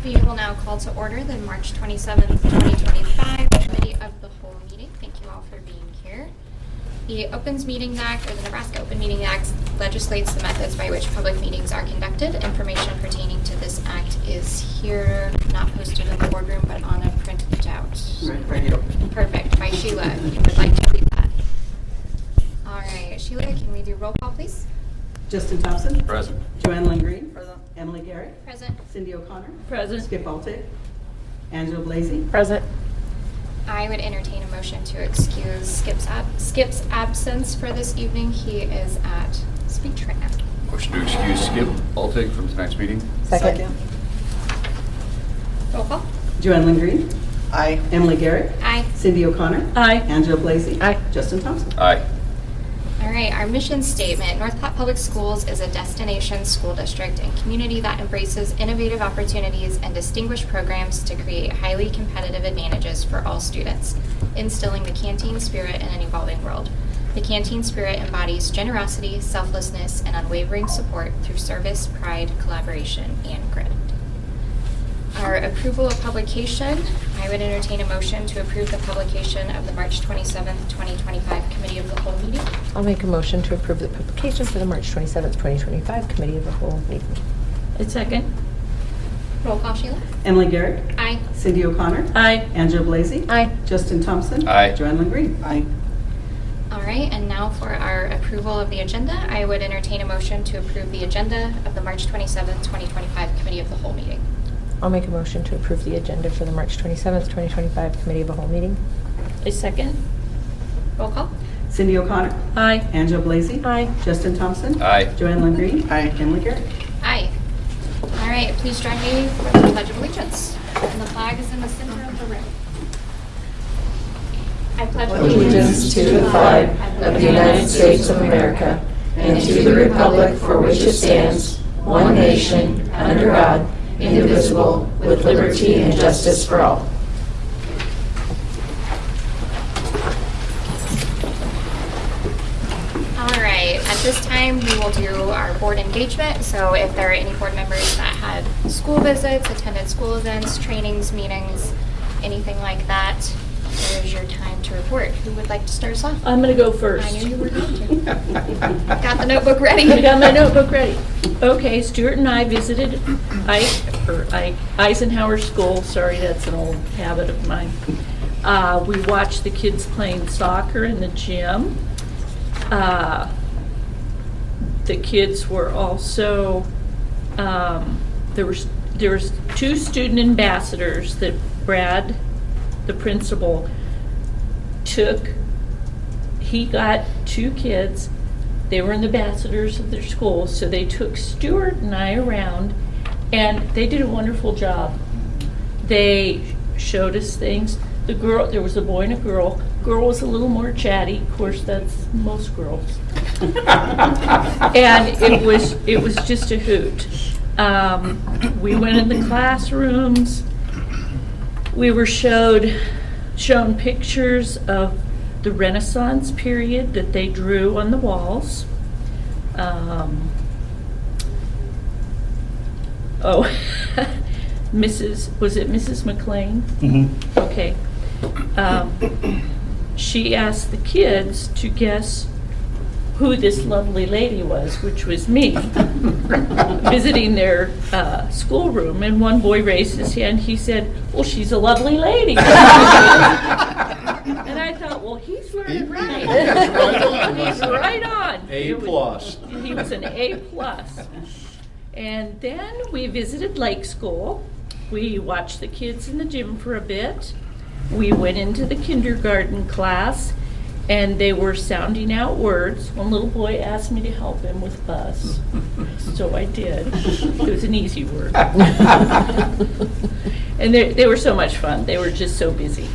We will now call to order the March 27th, 2025 Committee of the Whole meeting. Thank you all for being here. The Opens Meetings Act, or the Nebraska Open Meeting Act, legislates the methods by which public meetings are conducted. Information pertaining to this act is here, not posted in the boardroom, but on a printed out. Right here. Perfect. By Sheila, if you would like to read that. All right, Sheila, can we do roll call, please? Justin Thompson. Present. Joanne Lynn Green. Present. Emily Garrett. Present. Cindy O'Connor. Present. Skip Altig. Angela Blasey. Present. I would entertain a motion to excuse Skip's absence for this evening. He is at speech right now. Motion to excuse Skip Altig from tonight's meeting. Second. Roll call. Joanne Lynn Green. Aye. Emily Garrett. Aye. Cindy O'Connor. Aye. Angela Blasey. Aye. Justin Thompson. Aye. All right, our mission statement. North Platte Public Schools is a destination school district and community that embraces innovative opportunities and distinguished programs to create highly competitive advantages for all students, instilling the canteen spirit in an evolving world. The canteen spirit embodies generosity, selflessness, and unwavering support through service, pride, collaboration, and grit. Our approval of publication, I would entertain a motion to approve the publication of the March 27th, 2025 Committee of the Whole meeting. I'll make a motion to approve the publication for the March 27th, 2025 Committee of the Whole meeting. A second. Roll call, Sheila. Emily Garrett. Aye. Cindy O'Connor. Aye. Angela Blasey. Aye. Justin Thompson. Aye. Joanne Lynn Green. Aye. All right, and now for our approval of the agenda, I would entertain a motion to approve the agenda of the March 27th, 2025 Committee of the Whole meeting. I'll make a motion to approve the agenda for the March 27th, 2025 Committee of the Whole meeting. A second. Roll call. Cindy O'Connor. Aye. Angela Blasey. Aye. Justin Thompson. Aye. Joanne Lynn Green. Aye. Emily Garrett. Aye. All right, please join me for the Pledge of Allegiance. And the flag is in the center of the room. I pledge Allegiance to the flag of the United States of America and to the republic for which it stands, one nation, under God, indivisible, with liberty and justice for all. All right, at this time, we will do our board engagement. So if there are any board members that had school visits, attended school events, trainings, meetings, anything like that, here's your time to report. Who would like to start us off? I'm going to go first. I knew you were going to. Got the notebook ready. I got my notebook ready. Okay, Stuart and I visited Eisenhower School. Sorry, that's an old habit of mine. We watched the kids playing soccer in the gym. The kids were also, there was 2 student ambassadors that Brad, the principal, took. He got 2 kids. They were ambassadors of their school, so they took Stuart and I around, and they did a wonderful job. They showed us things. The girl, there was a boy and a girl. Girl was a little more chatty. Of course, that's most girls. And it was just a hoot. We went in the classrooms. We were shown pictures of the Renaissance period that they drew on the walls. Was it Mrs. McLean? Mm-hmm. Okay. She asked the kids to guess who this lovely lady was, which was me, visiting their schoolroom. And one boy raised his hand. He said, "Well, she's a lovely lady." And I thought, well, he's learning right. He's right on. A plus. He was an A plus. And then we visited Lake School. We watched the kids in the gym for a bit. We went into the kindergarten class, and they were sounding out words. One little boy asked me to help him with bus, so I did. It was an easy word. And they were so much fun. They were just so busy.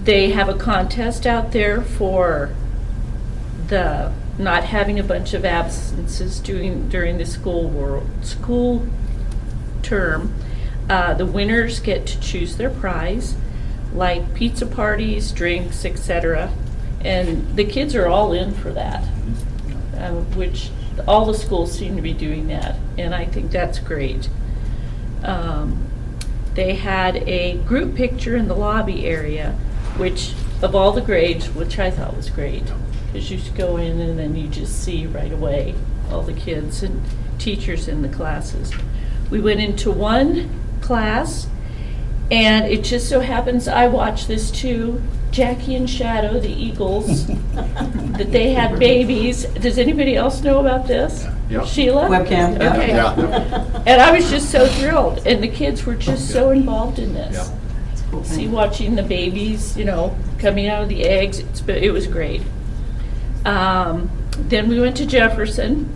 They have a contest out there for the not having a bunch of absences during the school term. The winners get to choose their prize, like pizza parties, drinks, etc. And the kids are all in for that, which all the schools seem to be doing that, and I think that's great. They had a group picture in the lobby area, which, of all the grades, which I thought was great, because you just go in and then you just see right away all the kids and teachers in the classes. We went into one class, and it just so happens I watched this too. Jackie and Shadow, the Eagles, that they had babies. Does anybody else know about this? Yeah. Sheila? Webcam, yeah. Okay. Yeah. And I was just so thrilled, and the kids were just so involved in this. Yeah. That's a cool See, thing. watching the babies, coming out of the eggs, it was great. Then we went to Jefferson,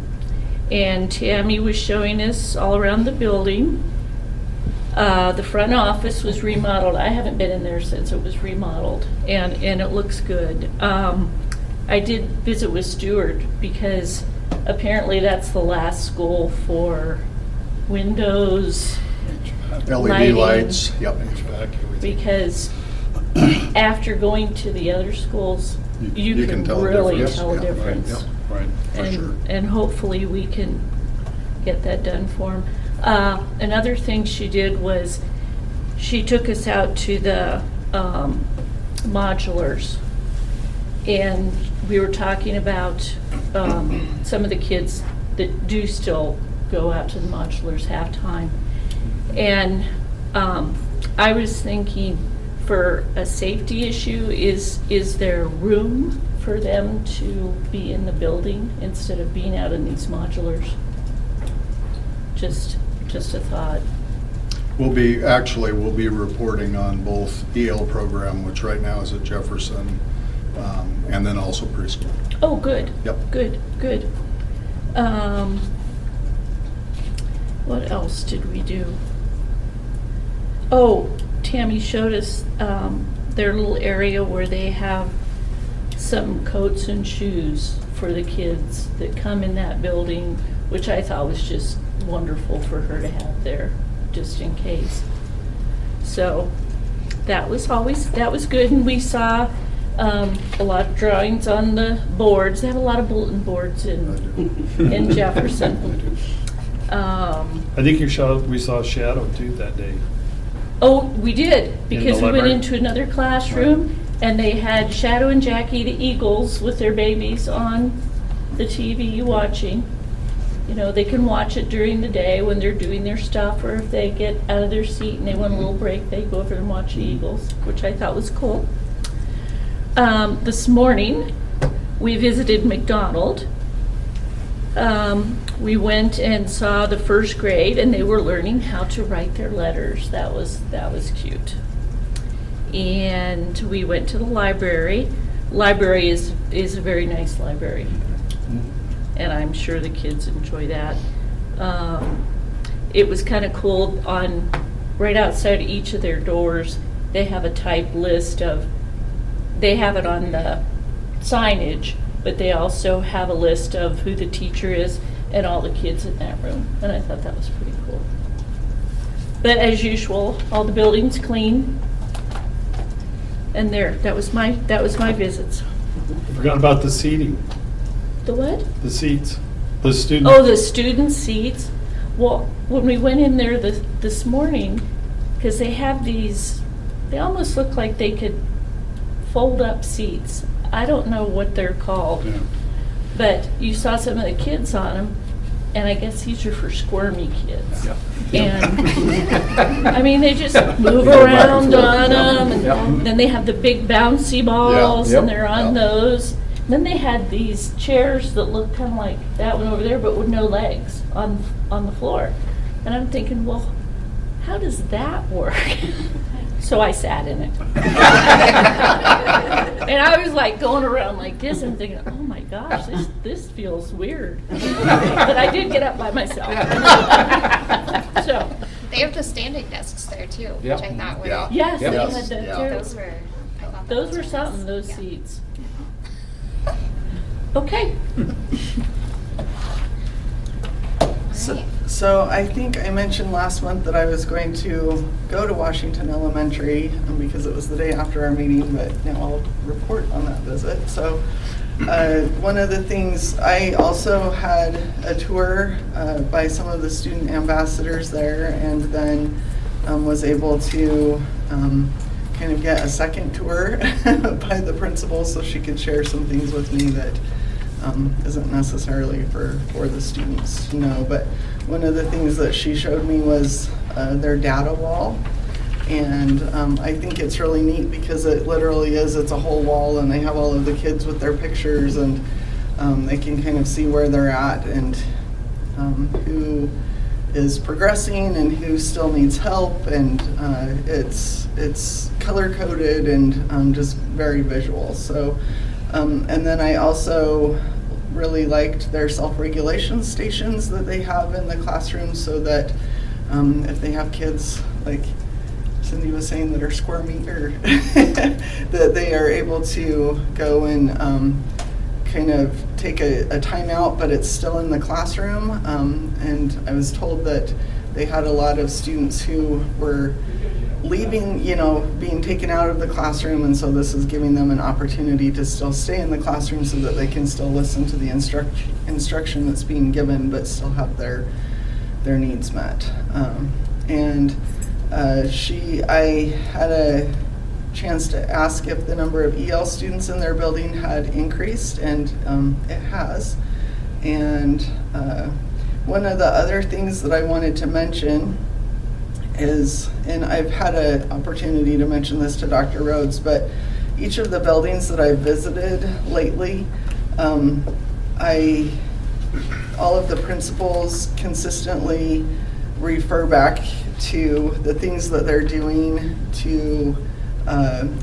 and Tammy was showing us all around the building. The front office was remodeled. I haven't been in there since it was remodeled, and it looks good. I did visit with Stuart because apparently that's the last school for windows, LED lighting. lights, yep. Because after going to the other schools, you can tell the really difference. tell a Yeah, right, difference. yeah, right, for And, sure. and hopefully we can get that done for them. Another thing she did was she took us out to the modulars, and we were talking about some of the kids that do still go out to the modulars halftime. And I was thinking, for a safety issue, is there room for them to be in the building instead of being out in these modulars? Just a thought. We'll be reporting on both EL program, which right now is at Jefferson, and then also preschool. Oh, good. Yep. Good. What else did we do? Oh, Tammy showed us their little area where they have some coats and shoes for the kids that come in that building, which I thought was just wonderful for her to have there, just in case. So that was good, and we saw a lot of drawings on the boards. They have a lot of bulletin boards in Jefferson. I think we saw Shadow too that day. Oh, we did, because we went library? into another classroom, and they had Shadow and Jackie, the Eagles, with their babies on the TV watching. They can watch it during the day when they're doing their stuff, or if they get out of their seat and they want a little break, they go over and watch the Eagles, which I thought was cool. This morning, we visited McDonald. We went and saw the first grade, and they were learning how to write their letters. That was cute. And we went to the library. Library is a very nice library, and I'm sure the kids enjoy that. It was kind of cool. Right outside each of their doors, they have a typed list of. They have it on the signage, but they also have a list of who the teacher is and all the kids in that room, and I thought that was pretty cool. But as usual, all the buildings clean, and that was my visits. Forgot about the seating, The what? the seats, the student. Oh, the student seats. Well, when we went in there this morning, because they have these, they almost look like they could fold up seats. I don't know what they're called, Yeah. but you saw some of the kids on them, and I guess these are for squirmy kids. Yeah. And I mean, they just move around on them, and Yep. then they have the big bouncy balls, Yeah. and they're on Yep. those. Then they had these chairs that look kind of like that one over there, but with no legs on the floor. And I'm thinking, well, how does that work? So I sat in it. And I was like going around like this and thinking, oh my gosh, this feels weird. But I did get up by myself. So, They have the standing desks there too, which Yep. I thought were. Yeah. yes, they Yep. had that Yeah. too. Those were, I thought that Those was were nice. something, those Yeah. seats. Okay. So, Alright. So I think I mentioned last month that I was going to go to Washington Elementary because it was the day after our meeting, but now I'll report on that visit. So one of the things, I also had a tour by some of the student ambassadors there, and then was able to kind of get a second tour by the principal so she could share some things with me that isn't necessarily for the students to know. But one of the things that she showed me was their data wall. And I think it's really neat because it literally is, it's a whole wall, and they have all of the kids with their pictures, and they can kind of see where they're at and who is progressing and who still needs help. And it's color-coded and just very visual. So, and then I also really liked their self-regulation stations that they have in the classroom, so that if they have kids, like Cindy was saying, that are squirmy, or that they are able to go and kind of take a timeout, but it's still in the classroom. And I was told that they had a lot of students who were leaving, being taken out of the classroom, and so this is giving them an opportunity to still stay in the classroom so that they can still listen to the instruction that's being given, but still have their needs met. I had a chance to ask if the number of EL students in their building had increased, and it has. And one of the other things that I wanted to mention is, and I've had an opportunity to mention this to Dr. Rhodes, but each of the buildings that I've visited lately, all of the principals consistently refer back to the things that they're doing to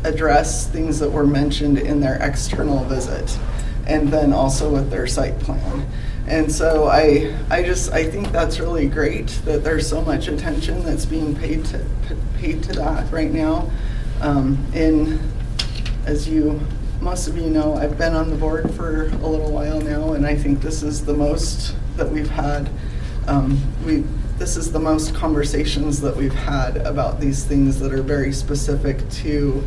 address things that were mentioned in their external visit, and then also with their site plan. And so I think that's really great that there's so much attention that's being paid to that right now. As most of you know, I've been on the board for a little while now, and I think this is the most that we've had. This is the most conversations that we've had about these things that are very specific to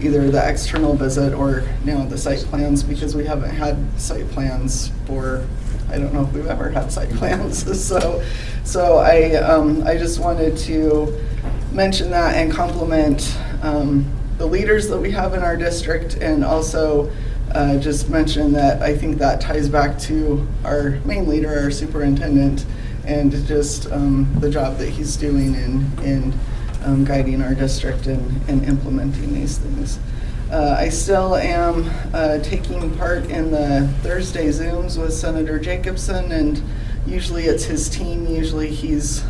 either the external visit or now the site plans, because we haven't had site plans for, I don't know if we've ever had site plans. So I just wanted to mention that and compliment the leaders that we have in our district, and also just mention that I think that ties back to our main leader, our superintendent, and just the job that he's doing in guiding our district and implementing these things. I still am taking part in the Thursday Zooms with Senator Jacobson, and usually it's his team. Usually he's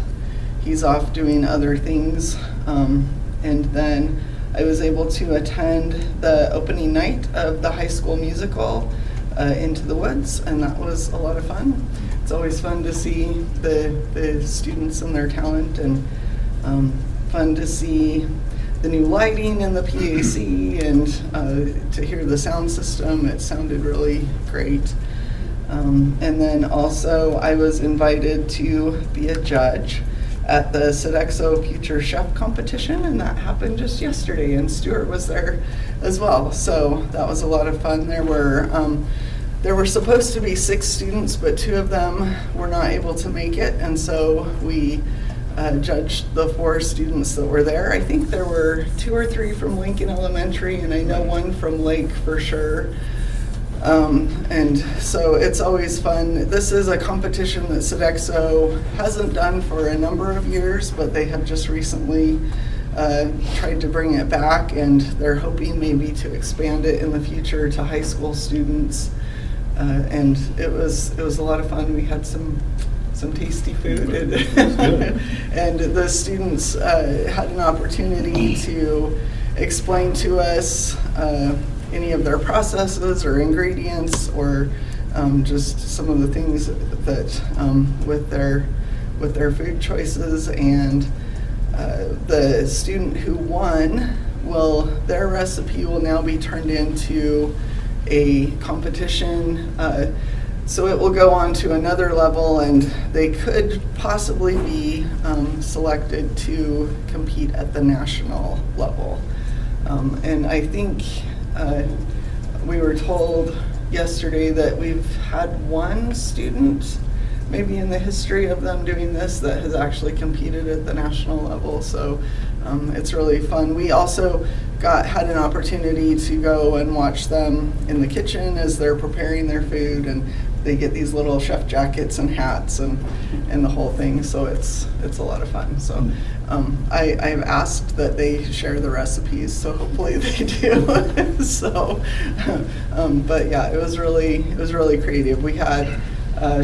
off doing other things. And then I was able to attend the opening night of the high school musical, Into the Woods, and that was a lot of fun. It's always fun to see the students and their talent, and fun to see the new lighting in the PAC, and to hear the sound system. It sounded really great. And then also I was invited to be a judge at the Sodexo Future Chef competition, and that happened just yesterday, and Stuart was there as well. So that was a lot of fun. There were supposed to be 6 students, but 2 of them were not able to make it, and so we judged the 4 students that were there. I think there were 2 or 3 from Lincoln Elementary, and I know 1 from Lake for sure. And so it's always fun. This is a competition that Sodexo hasn't done for a number of years, but they have just recently tried to bring it back, and they're hoping maybe to expand it in the future to high school students. And it was a lot of fun. We had some tasty food, and the students had an opportunity to explain to us any of their processes or ingredients, or just some of the things that with their food choices. And the student who won, their recipe will now be turned into a competition. So it will go on to another level, and they could possibly be selected to compete at the national level. And I think we were told yesterday that we've had one student, maybe in the history of them doing this, that has actually competed at the national level. So it's really fun. We also had an opportunity to go and watch them in the kitchen as they're preparing their food, and they get these little chef jackets and hats and the whole thing. So it's a lot of fun. So I've asked that they share the recipes, so hopefully they do. So, but yeah, it was really creative. We had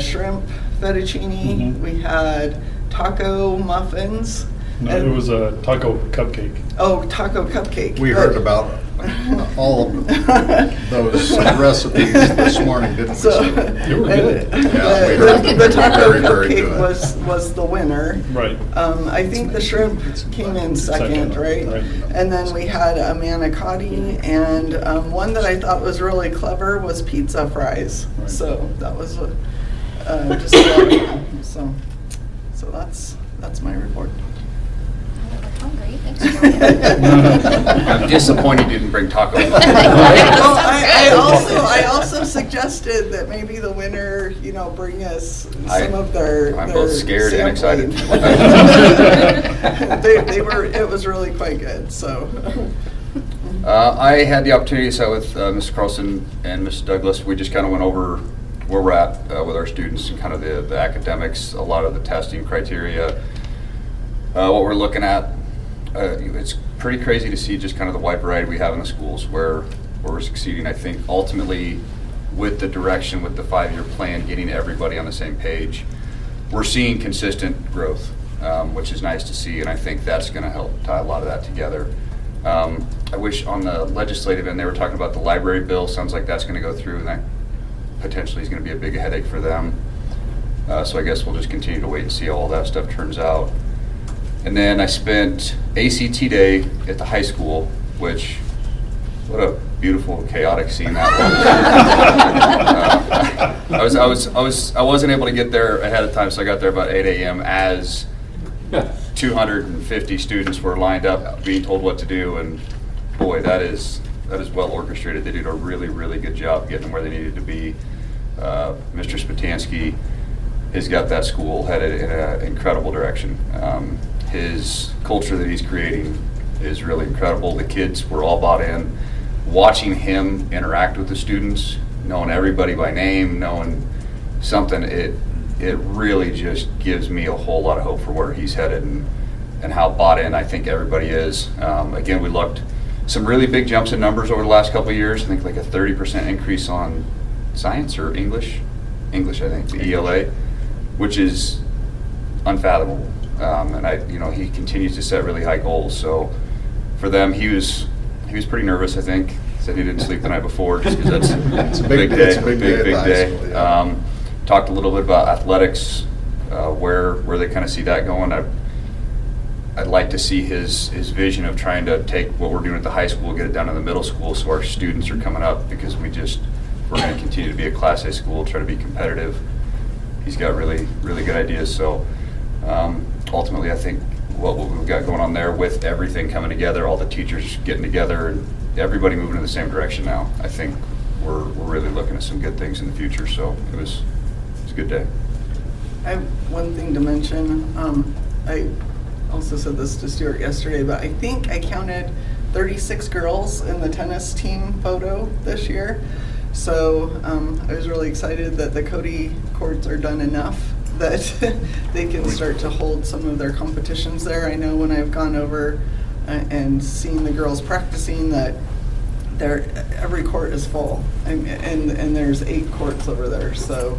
shrimp fettuccine. We had taco muffins. No, it was a taco cupcake. Oh, taco cupcake. We heard about all of those recipes this morning, didn't we? So, They were good. Yeah, we heard the taco very, very cupcake good. was the winner. Right. I think the shrimp came in second, right? Right. And then we had a manicotti, and one that I thought was really clever was pizza fries. Right. So that was just a lot of fun. So that's my report. We're hungry. Thanks, Julia. I'm disappointed you didn't bring tacos. Well, I also suggested that maybe the winner, bring us some of their. I'm both scared and sampling. excited. It was really quite good. So. I had the opportunity to sit with Mr. Carlson and Mrs. Douglas. We just kind of went over where we're at with our students and kind of the academics, a lot of the testing criteria, what we're looking at. It's pretty crazy to see just kind of the wide variety we have in the schools where we're succeeding. I think ultimately with the direction, with the 5-year plan, getting everybody on the same page, we're seeing consistent growth, which is nice to see, and I think that's going to help tie a lot of that together. I wish on the legislative end they were talking about the library bill. Sounds like that's going to go through, and that potentially is going to be a big headache for them. So I guess we'll just continue to wait and see how all that stuff turns out. And then I spent ACT Day at the high school, which, what a beautiful, chaotic scene that was. I wasn't able to get there ahead of time, so I got there about 8 a.m. as 250 students were lined up being told what to do, and boy, that is well orchestrated. They did a really, really good job getting them where they needed to be. Mr. Spatansky has got that school headed in an incredible direction. His culture that he's creating is really incredible. The kids were all bought in. Watching him interact with the students, knowing everybody by name, knowing something, it really just gives me a whole lot of hope for where he's headed and how bought in I think everybody is. Again, we looked some really big jumps in numbers over the last couple of years. I think like a 30% increase on science or English, I think, the ELA, which is unfathomable. And he continues to set really high goals. So for them, he was pretty nervous, I think. Said he didn't sleep the night before just because that's a big day. It's a big day. Yeah. Talked a little bit about athletics, where they kind of see that going. I'd like to see his vision of trying to take what we're doing at the high school, get it down to the middle school, so our students are coming up, because we're going to continue to be a Class A school, try to be competitive. He's got really, really good ideas. So ultimately, I think what we've got going on there with everything coming together, all the teachers getting together, and everybody moving in the same direction now, I think we're really looking at some good things in the future. So it was a good day. I have one thing to mention. I also said this to Stuart yesterday, but I think I counted 36 girls in the tennis team photo this year. So I was really excited that the Cody courts are done enough that they can start to hold some of their competitions there. I know when I've gone over and seen the girls practicing that every court is full, and there's 8 courts over there. So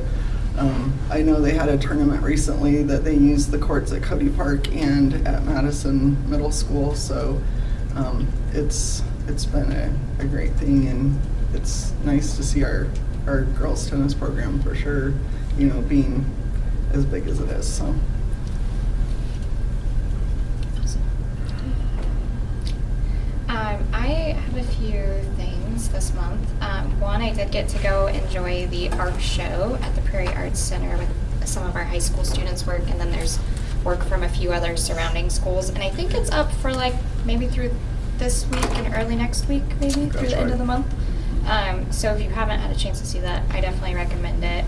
I know they had a tournament recently that they used the courts at Cody Park and at Madison Middle School. So it's been a great thing, and it's nice to see our girls tennis program for sure, being as big as it is. So. I have a few things this month. One I did get to go enjoy the art show at the Prairie Arts Center with some of our high school students' work, and then there's work from a few other surrounding schools. And I think it's up for like maybe through this week and early next week, maybe through the end of the month. So if you haven't had a chance to see that, I definitely recommend it.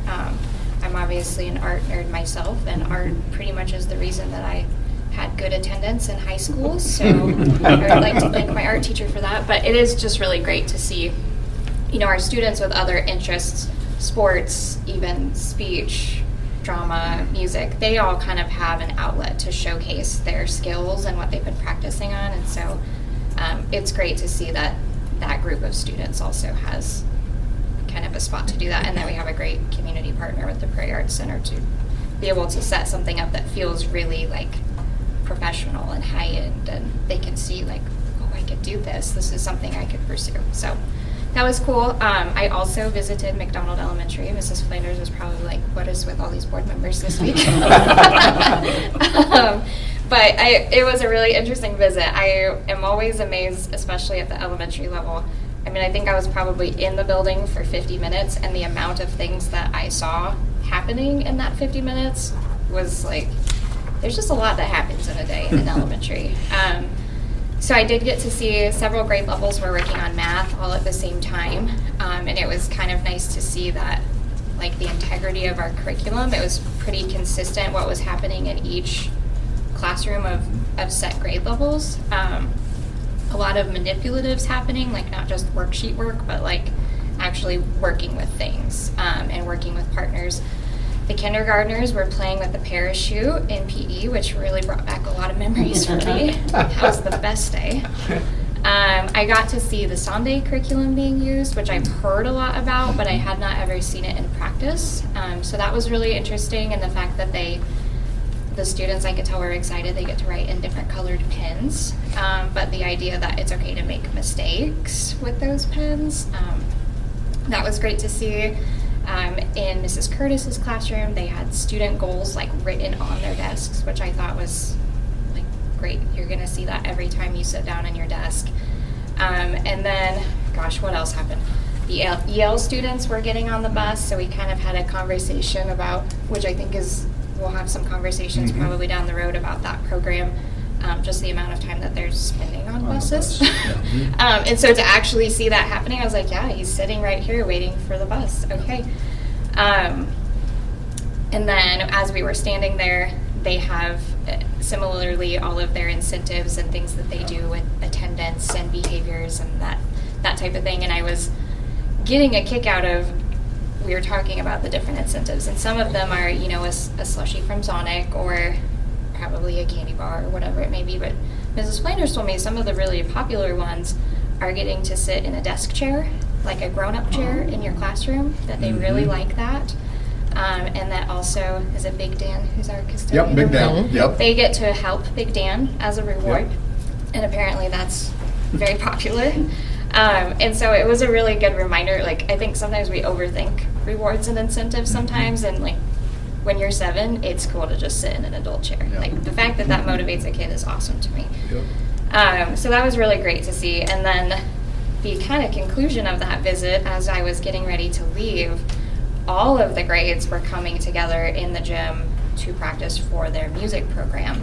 I'm obviously an art nerd myself, and art pretty much is the reason that I had good attendance in high school, so I would like to thank my art teacher for that. But it is just really great to see, you know, our students with other interests, sports, even speech, drama, music, they all kind of have an outlet to showcase their skills and what they've been practicing on. And so it's great to see that that group of students also has kind of a spot to do that. And then we have a great community partner with the Prairie Arts Center to be able to set something up that feels really like professional and high-end, and they can see like, oh, I could do this. This is something I could pursue. So that was cool. I also visited McDonald Elementary. Mrs. Flanders was probably like, what is with all these board members this week? But it was a really interesting visit. I am always amazed, especially at the elementary level. I mean, I think I was probably in the building for 50 minutes, and the amount of things that I saw happening in that 50 minutes was like, there's just a lot that happens in a day in elementary. So I did get to see several grade levels were working on math all at the same time, and it was kind of nice to see that, like, the integrity of our curriculum. It was pretty consistent what was happening in each classroom of set grade levels. A lot of manipulatives happening, like not just worksheet work, but like actually working with things and working with partners. The kindergartners were playing with the parachute in PE, which really brought back a lot of memories for me. That was the best day. I got to see the Sunday curriculum being used, which I've heard a lot about, but I had not ever seen it in practice. So that was really interesting, and the fact that the students, I could tell, were excited. They get to write in different colored pens, but the idea that it's okay to make mistakes with those pens, that was great to see. In Mrs. Curtis's classroom, they had student goals like written on their desks, which I thought was like great. You're going to see that every time you sit down in your desk. And then, gosh, what else happened? The EL students were getting on the bus, so we kind of had a conversation about, which I think we'll have some conversations probably down the road about that program. Just the amount of time that they're spending on buses. And so to actually see that happening, I was like, yeah, he's sitting right here waiting for the bus. Okay. And then as we were standing there, they have similarly all of their incentives and things that they do with attendance and behaviors and that type of thing. And I was getting a kick out of, we were talking about the different incentives, and some of them are, you know, a slushie from Sonic or probably a candy bar or whatever it may be. But Mrs. Flanders told me some of the really popular ones are getting to sit in a desk chair, like a grown-up chair in your classroom, that they really like that. And that also is it Big Dan, who's our custodian? Yep, Big Dan. Yep. They get to help Big Dan as a reward. Yep. And apparently that's very popular. And so it was a really good reminder. Like, I think sometimes we overthink rewards and incentives sometimes, and like, when you're 7, it's cool to just sit in an adult chair. Yep. Like, the fact that that motivates a kid is awesome to me. Yep. So that was really great to see. And then the kind of conclusion of that visit, as I was getting ready to leave, all of the grades were coming together in the gym to practice for their music program,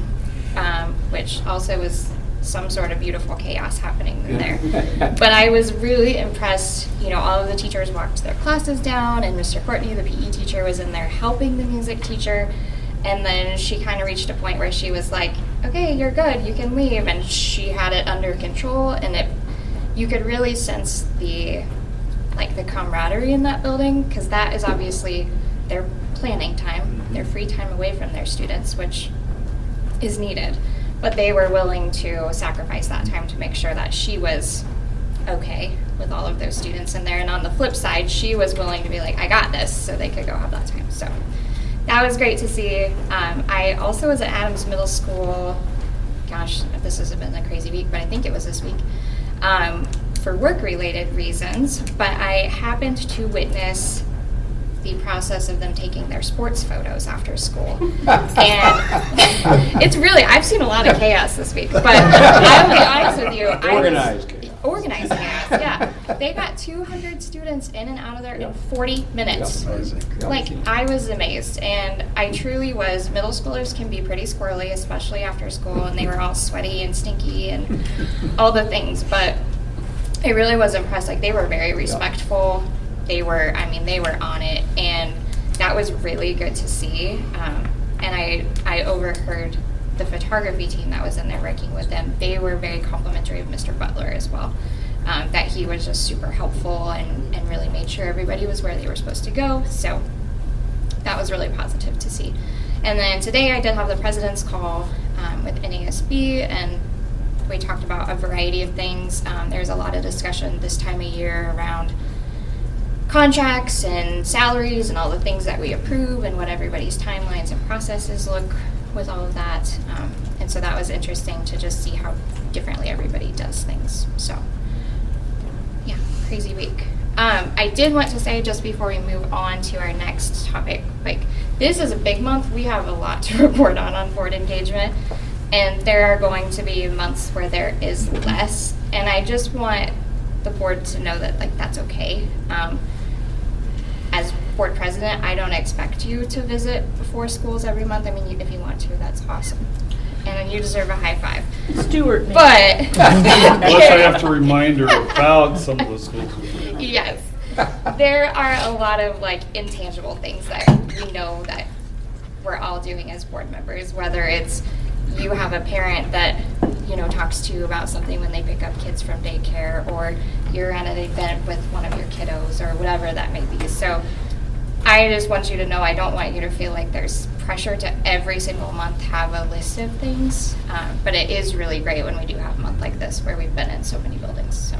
which also was some sort of beautiful chaos happening in there. But I was really impressed. You know, all of the teachers walked their classes down, and Mr. Courtney, the PE teacher, was in there helping the music teacher. And then she kind of reached a point where she was like, okay, you're good, you can leave. And she had it under control, and you could really sense the camaraderie in that building, because that is obviously their planning time, their free time away from their students, which is needed. But they were willing to sacrifice that time to make sure that she was okay with all of those students in there. And on the flip side, she was willing to be like, I got this, so they could go have that time. So that was great to see. I also was at Adams Middle School, gosh, this has been a crazy week, but I think it was this week, for work-related reasons. But I happened to witness the process of them taking their sports photos after school. And it's really, I've seen a lot of chaos this week, but I'll be honest with you. Organized chaos, yeah. They got 200 students in and out of there in 40 minutes. Amazing. Like, I was amazed, and I truly was. Middle schoolers can be pretty squirrely, especially after school, and they were all sweaty and stinky and all the things, but I really was impressed. Like, they were very respectful. They were on it, and that was really good to see. And I overheard the photography team that was in there working with them. They were very complimentary of Mr. Butler as well. That he was just super helpful and really made sure everybody was where they were supposed to go. So that was really positive to see. And then today I did have the president's call with NASB, and we talked about a variety of things. There's a lot of discussion this time of year around contracts and salaries and all the things that we approve and what everybody's timelines and processes look with all of that. And so that was interesting to just see how differently everybody does things. So yeah, crazy week. I did want to say, just before we move on to our next topic, like, this is a big month. We have a lot to report on board engagement, and there are going to be months where there is less, and I just want the board to know that, like, that's okay. As board president, I don't expect you to visit 4 schools every month. I mean, if you want to, that's awesome. And then you deserve a high five. Stuart, But Unless I have to remind her about some of the schools. yes, there are a lot of, like, intangible things that we know that we're all doing as board members, whether it's you have a parent that, you know, talks to you about something when they pick up kids from daycare, or you're at an event with one of your kiddos, or whatever that may be. So I just want you to know, I don't want you to feel like there's pressure to every single month have a list of things, but it is really great when we do have a month like this where we've been in so many buildings. So,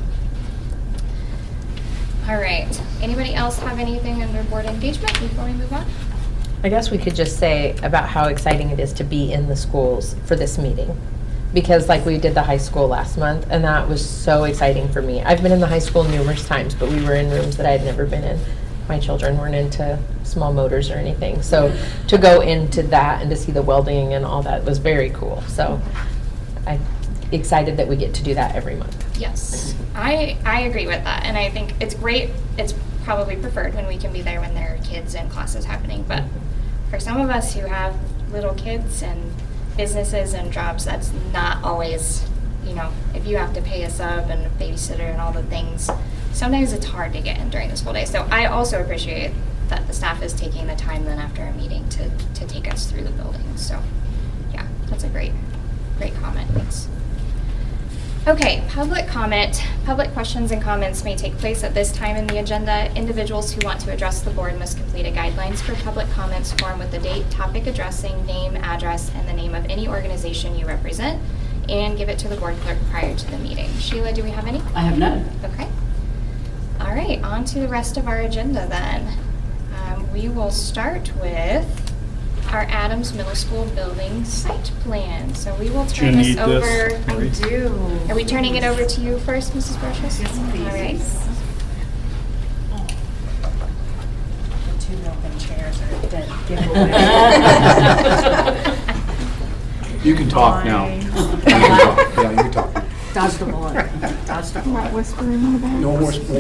all right, anybody else have anything under board engagement before we move on? I guess we could just say about how exciting it is to be in the schools for this meeting. Because like we did the high school last month, and that was so exciting for me. I've been in the high school numerous times, but we were in rooms that I had never been in. My children weren't into small motors or anything. So to go into that and to see the welding and all that was very cool. So I'm excited that we get to do that every month. Yes, I agree with that, and I think it's great. It's probably preferred when we can be there when there are kids and classes happening, but for some of us who have little kids and businesses and jobs, that's not always, you know, if you have to pay a sub and a babysitter and all the things, sometimes it's hard to get in during the school day. So I also appreciate that the staff is taking the time then after a meeting to take us through the building. So yeah, that's a great comment. Thanks. Okay, public comment. Public questions and comments may take place at this time in the agenda. Individuals who want to address the board must complete a guidelines for public comments form with the date, topic addressing, name, address, and the name of any organization you represent, and give it to the board clerk prior to the meeting. Sheila, do we have any? I have none. Okay. All right, on to the rest of our agenda then. We will start with our Adams Middle School building site plan. So we will turn Do you this need over. this, Marie? do. Are we turning it over to you first, Mrs. Brocious? Yes, please. All right. The 2 open chairs are dead giveaway. You can talk now. You can talk. Yeah, you can talk. Dodge the bullet. Dodge the bullet. whispering in the back. No more. It's not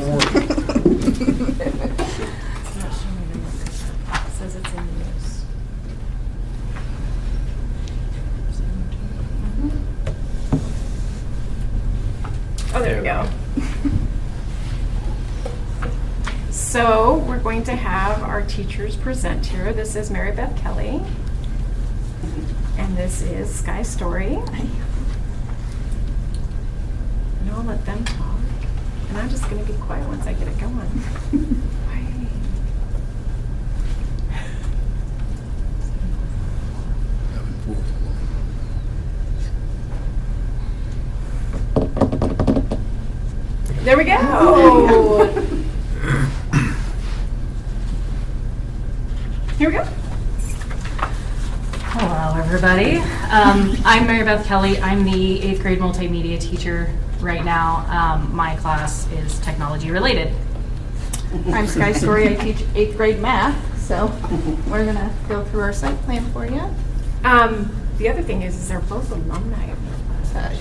showing me the book. It says it's in use. Oh, there we go. So we're going to have our teachers present here. This is Mary Beth Kelly. And this is Sky Story. And I'll let them talk. And I'm just going to be quiet once I get it going. There we go. Here we go. Hello, everybody. I'm Mary Beth Kelly. I'm the 8th grade multimedia teacher right now. My class is technology related. I'm Sky Story. I teach 8th grade math. So we're going to go through our site plan for you. The other thing is they're both alumni of your class.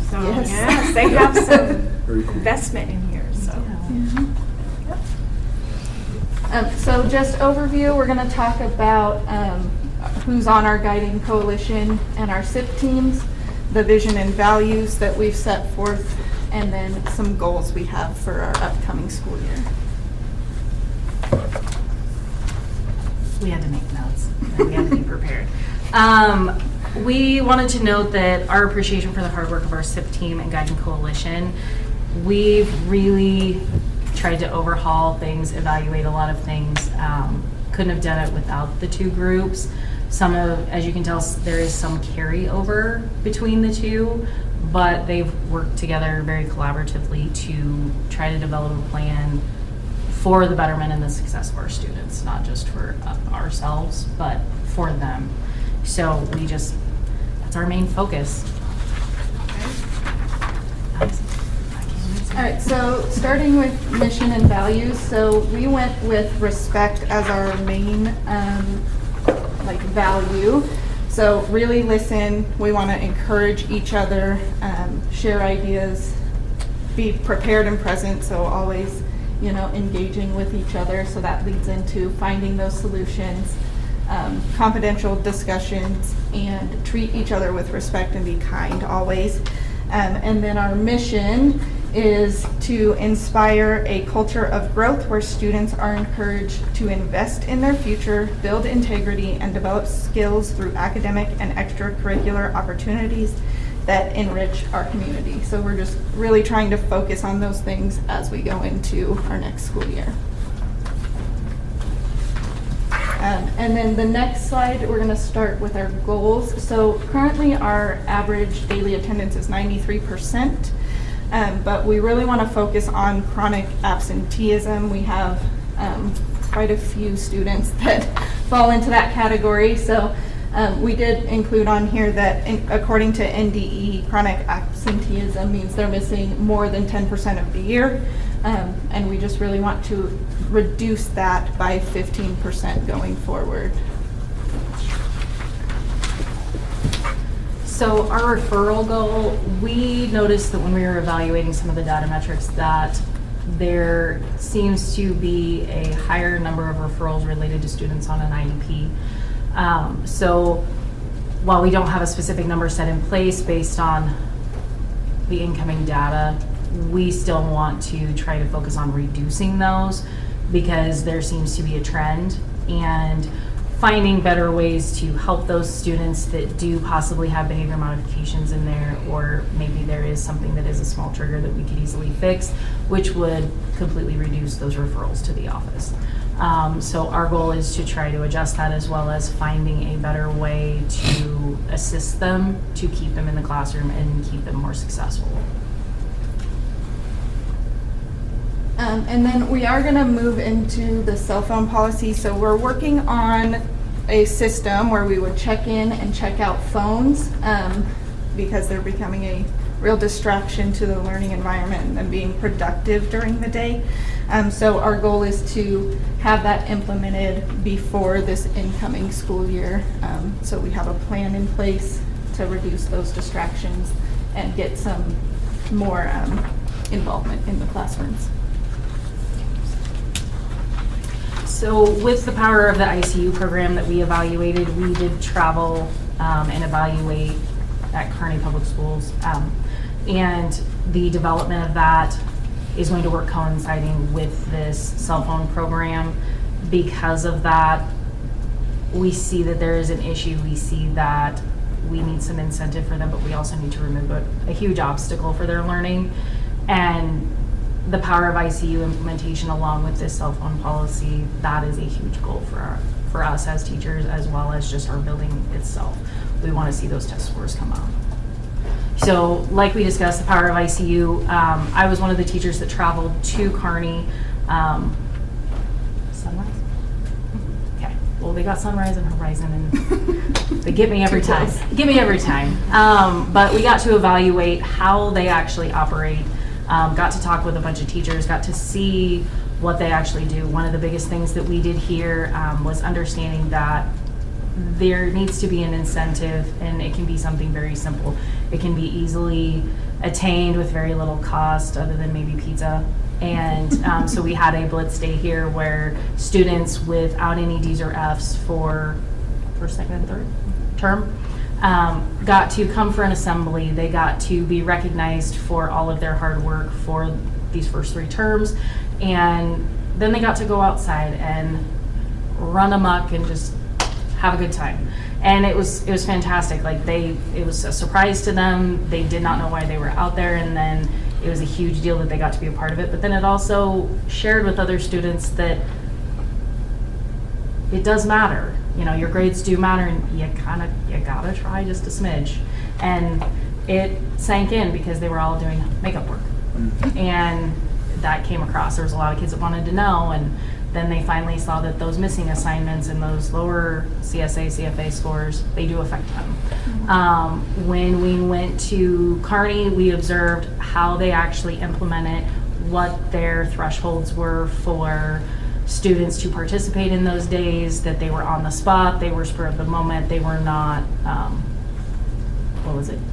So yes, they have some investment in here. So just overview, we're going to talk about who's on our guiding coalition and our SIP teams, the vision and values that we've set forth, and then some goals we have for our upcoming school year. We had to make notes. We had to be prepared. We wanted to note that our appreciation for the hard work of our SIP team and guiding coalition. We've really tried to overhaul things, evaluate a lot of things. Couldn't have done it without the two groups. As you can tell, there is some carryover between the two, but they've worked together very collaboratively to try to develop a plan for the betterment and the success of our students, not just for ourselves, but for them. So that's our main focus. All right, so starting with mission and values, so we went with respect as our main value. So really listen, we want to encourage each other, share ideas, be prepared and present, so always, engaging with each other. So that leads into finding those solutions, confidential discussions, and treat each other with respect and be kind always. And then our mission is to inspire a culture of growth where students are encouraged to invest in their future, build integrity, and develop skills through academic and extracurricular opportunities that enrich our community. So we're just really trying to focus on those things as we go into our next school year. And then the next slide, we're going to start with our goals. So currently our average daily attendance is 93%, but we really want to focus on chronic absenteeism. We have quite a few students that fall into that category. So we did include on here that according to NDE, chronic absenteeism means they're missing more than 10% of the year. And we just really want to reduce that by 15% going forward. So our referral goal, we noticed that when we were evaluating some of the data metrics that there seems to be a higher number of referrals related to students on an IEP. So while we don't have a specific number set in place based on the incoming data, we still want to try to focus on reducing those because there seems to be a trend, and finding better ways to help those students that do possibly have behavior modifications in there, or maybe there is something that is a small trigger that we could easily fix, which would completely reduce those referrals to the office. So our goal is to try to adjust that, as well as finding a better way to assist them to keep them in the classroom and keep them more successful. And then we are going to move into the cell phone policy. So we're working on a system where we would check in and check out phones because they're becoming a real distraction to the learning environment and being productive during the day. So our goal is to have that implemented before this incoming school year. So we have a plan in place to reduce those distractions and get some more involvement in the classrooms. So with the power of the ICU program that we evaluated, we did travel and evaluate at Kearney Public Schools. And the development of that is going to work coinciding with this cell phone program. Because of that, we see that there is an issue. We see that we need some incentive for them, but we also need to remove a huge obstacle for their learning. And the power of ICU implementation along with this cell phone policy, that is a huge goal for us as teachers, as well as just our building itself. We want to see those test scores come out. So like we discussed, the power of ICU, I was one of the teachers that traveled to Kearney. Sunrise? Okay, well they got Sunrise and Horizon and they get me every time. Get me every time. But we got to evaluate how they actually operate. Got to talk with a bunch of teachers, got to see what they actually do. One of the biggest things that we did here was understanding that there needs to be an incentive, and it can be something very simple. It can be easily attained with very little cost other than maybe pizza. And so we had a Blitz Day here where students without any D's or F's for first, second, and third term got to come for an assembly. They got to be recognized for all of their hard work for these first 3 terms. And then they got to go outside and run amok and just have a good time. And it was fantastic. Like it was a surprise to them. They did not know why they were out there, and then it was a huge deal that they got to be a part of it. But then it also shared with other students that it does matter. You know, your grades do matter, and you gotta try just a smidge. And it sank in because they were all doing makeup work. And that came across. There was a lot of kids that wanted to know, and then they finally saw that those missing assignments and those lower CSA, CFA scores, they do affect them. When we went to Kearney, we observed how they actually implemented, what their thresholds were for students to participate in those days, that they were on the spot, they were spur of the moment, they were not,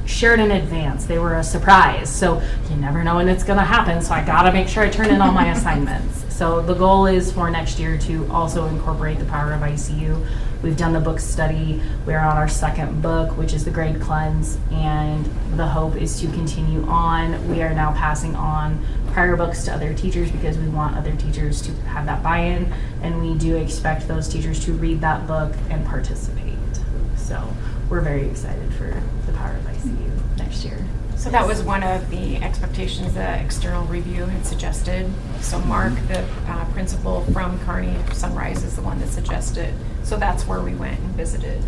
shared in advance. They were a surprise. So you never know when it's gonna happen, so I gotta make sure I turn in all my assignments. So the goal is for next year to also incorporate the power of ICU. We've done the book study. We're on our 2nd book, which is the grade cleanse, and the hope is to continue on. We are now passing on prior books to other teachers because we want other teachers to have that buy-in, and we do expect those teachers to read that book and participate. So we're very excited for the power of ICU next year. So that was one of the expectations the external review had suggested. So Mark, the principal from Kearney Sunrise, is the one that suggested. So that's where we went and visited.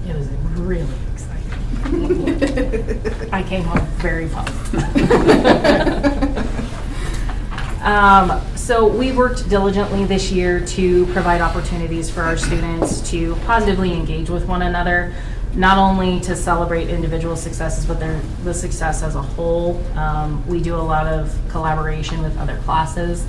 It was really exciting. I came home very pumped. So we worked diligently this year to provide opportunities for our students to positively engage with one another, not only to celebrate individual successes, but the success as a whole. We do a lot of collaboration with other classes,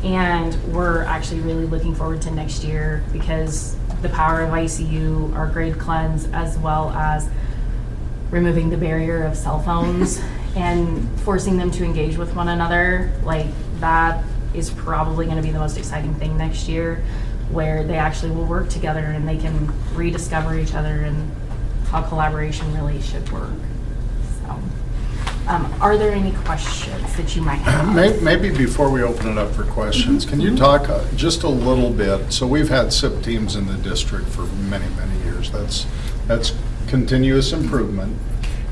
and we're actually really looking forward to next year because the power of ICU, our grade cleanse, as well as removing the barrier of cell phones and forcing them to engage with one another, like that is probably going to be the most exciting thing next year, where they actually will work together and they can rediscover each other and how collaboration really should work. So, are there any questions that you might have? Maybe before we open it up for questions, can you talk just a little bit? So we've had SIP teams in the district for many, many years. That's continuous improvement.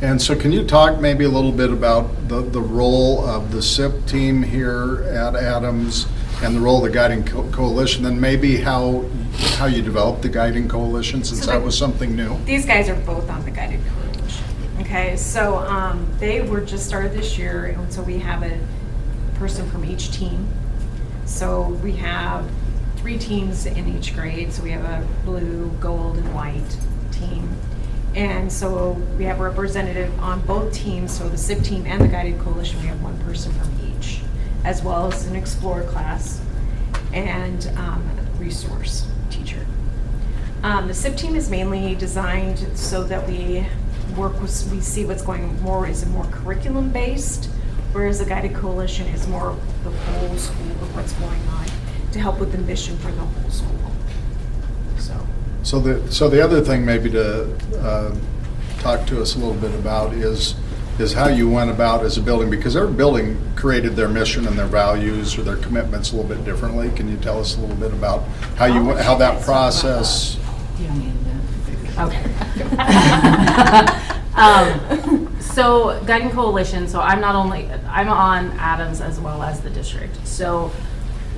And so can you talk maybe a little bit about the role of the SIP team here at Adams and the role of the Guiding Coalition, then maybe how you developed the Guiding Coalition, since that was something new? These guys are both on the Guided Coalition. Okay, so they were just started this year, and so we have a person from each team. So we have 3 teams in each grade. So we have a blue, gold, and white team. And so we have a representative on both teams, so the SIP team and the Guided Coalition, we have 1 person from each, as well as an Explorer class and a resource teacher. The SIP team is mainly designed so that we see what's going more, is more curriculum based, whereas the Guided Coalition is more the whole school of what's going on to help with the mission for the whole school. So the other thing maybe to talk to us a little bit about is how you went about as a building, because every building created their mission and their values or their commitments a little bit differently. Can you tell us a little bit about how that process? You don't need to. Okay. So Guiding Coalition, so I'm on Adams as well as the district. So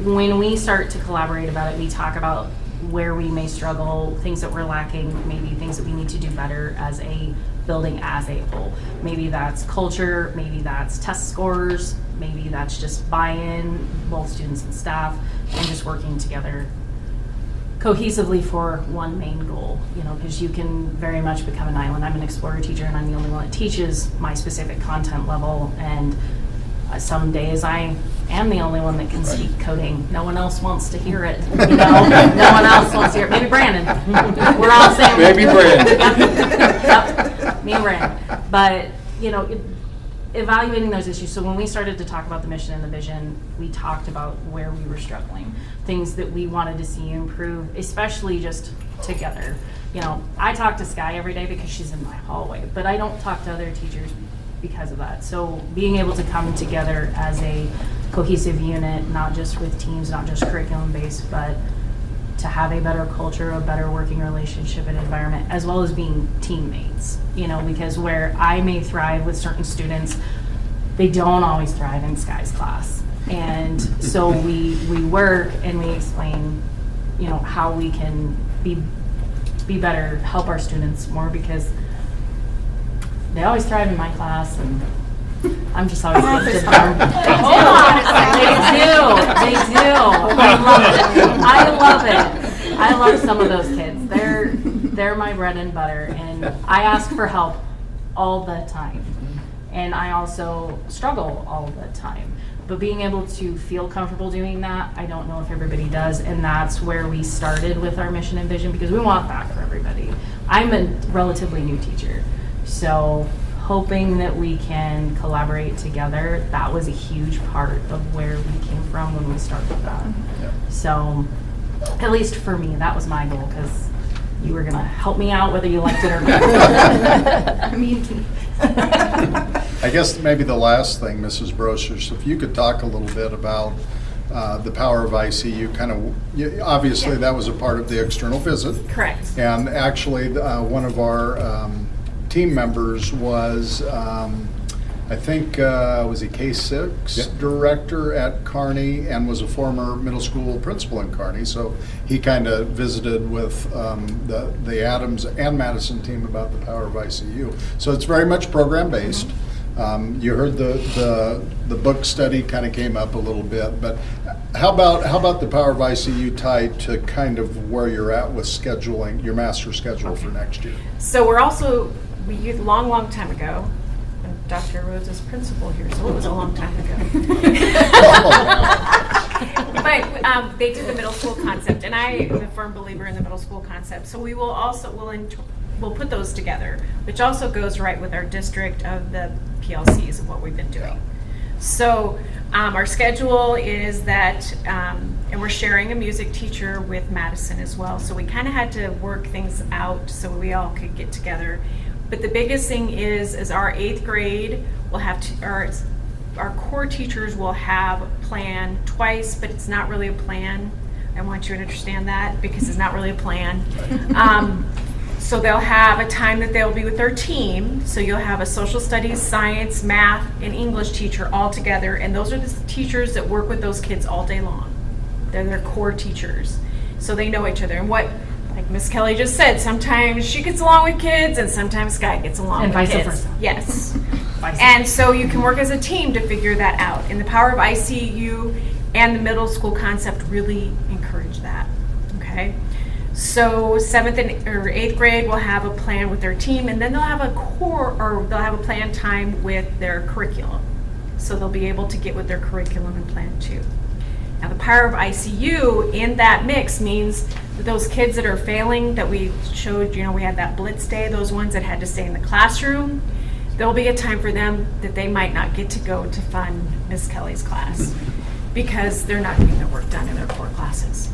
when we start to collaborate about it, we talk about where we may struggle, things that we're lacking, maybe things that we need to do better as a building as a whole. Maybe that's culture, maybe that's test scores, maybe that's just buy-in, both students and staff, and just working together cohesively for one main goal, because you can very much become an island. I'm an Explorer teacher and I'm the only one that teaches my specific content level, and Some days I am the only one that can speak coding. No one else wants to hear it. You know, no one else wants to hear it. Maybe Brandon. We're all saying Maybe Brandon. Yep, me and Brandon. But you know, evaluating those issues. So when we started to talk about the mission and the vision, we talked about where we were struggling, things that we wanted to see improve, especially just together. You know, I talk to Sky every day because she's in my hallway, but I don't talk to other teachers because of that. So being able to come together as a cohesive unit, not just with teams, not just curriculum based, but to have a better culture, a better working relationship and environment, as well as being teammates, you know, because where I may thrive with certain students, they don't always thrive in Sky's class. And so we work and we explain, you know, how we can be better, help our students more, because they always thrive in my class and I'm just always gifted them. They do. I love it. I love some of those kids. They're my bread and butter, and I ask for help all the time. And I also struggle all the time. But being able to feel comfortable doing that, I don't know if everybody does, and that's where we started with our mission and vision, because we want that for everybody. I'm a relatively new teacher, so hoping that we can collaborate together, that was a huge part of where we came from when we started that. Yeah. So, at least for me, that was my goal, because you were gonna help me out whether you liked it or not. Me too. I guess maybe the last thing, Mrs. Brochers, if you could talk a little bit about the power of ICU, kind of, obviously that was a part of the external visit. Correct. And actually, one of our team members was, I think, was he K-6 director at Kearney and was a former middle school principal in Kearney. So he kind of visited with the Adams and Madison team about the power of ICU. So it's very much program based. You heard the book study kind of came up a little bit, but how about the power of ICU tied to kind of where you're at with scheduling your master schedule for next year? So we used a long time ago, and Dr. Rhodes is principal here, so it was a long time ago. But they did the middle school concept, and I am a firm believer in the middle school concept. So we will also, we'll put those together, which also goes right with our district of the PLCs of what we've been doing. So our schedule is that, and we're sharing a music teacher with Madison as well. So we kind of had to work things out so we all could get together. But the biggest thing is our 8th grade will have our core teachers will have a plan twice, but it's not really a plan. I want you to understand that, because it's not really a plan. So they'll have a time that they'll be with their team. So you'll have a social studies, science, math, and English teacher all together. And those are the teachers that work with those kids all day long. They're their core teachers. So they know each other. And like Miss Kelly just said, sometimes she gets along with kids and sometimes Sky gets along And with vice kids. versa. Yes. And so you can work as a team to figure that out. And the power of ICU and the middle school concept really encourage that. Okay? So 7th or 8th grade will have a plan with their team, and then they'll have they'll have a plan time with their curriculum. So they'll be able to get with their curriculum and plan too. Now the power of ICU in that mix means that those kids that are failing that we showed, we had that blitz day, those ones that had to stay in the classroom, there'll be a time for them that they might not get to go to fund Miss Kelly's class because they're not getting their work done in their core classes.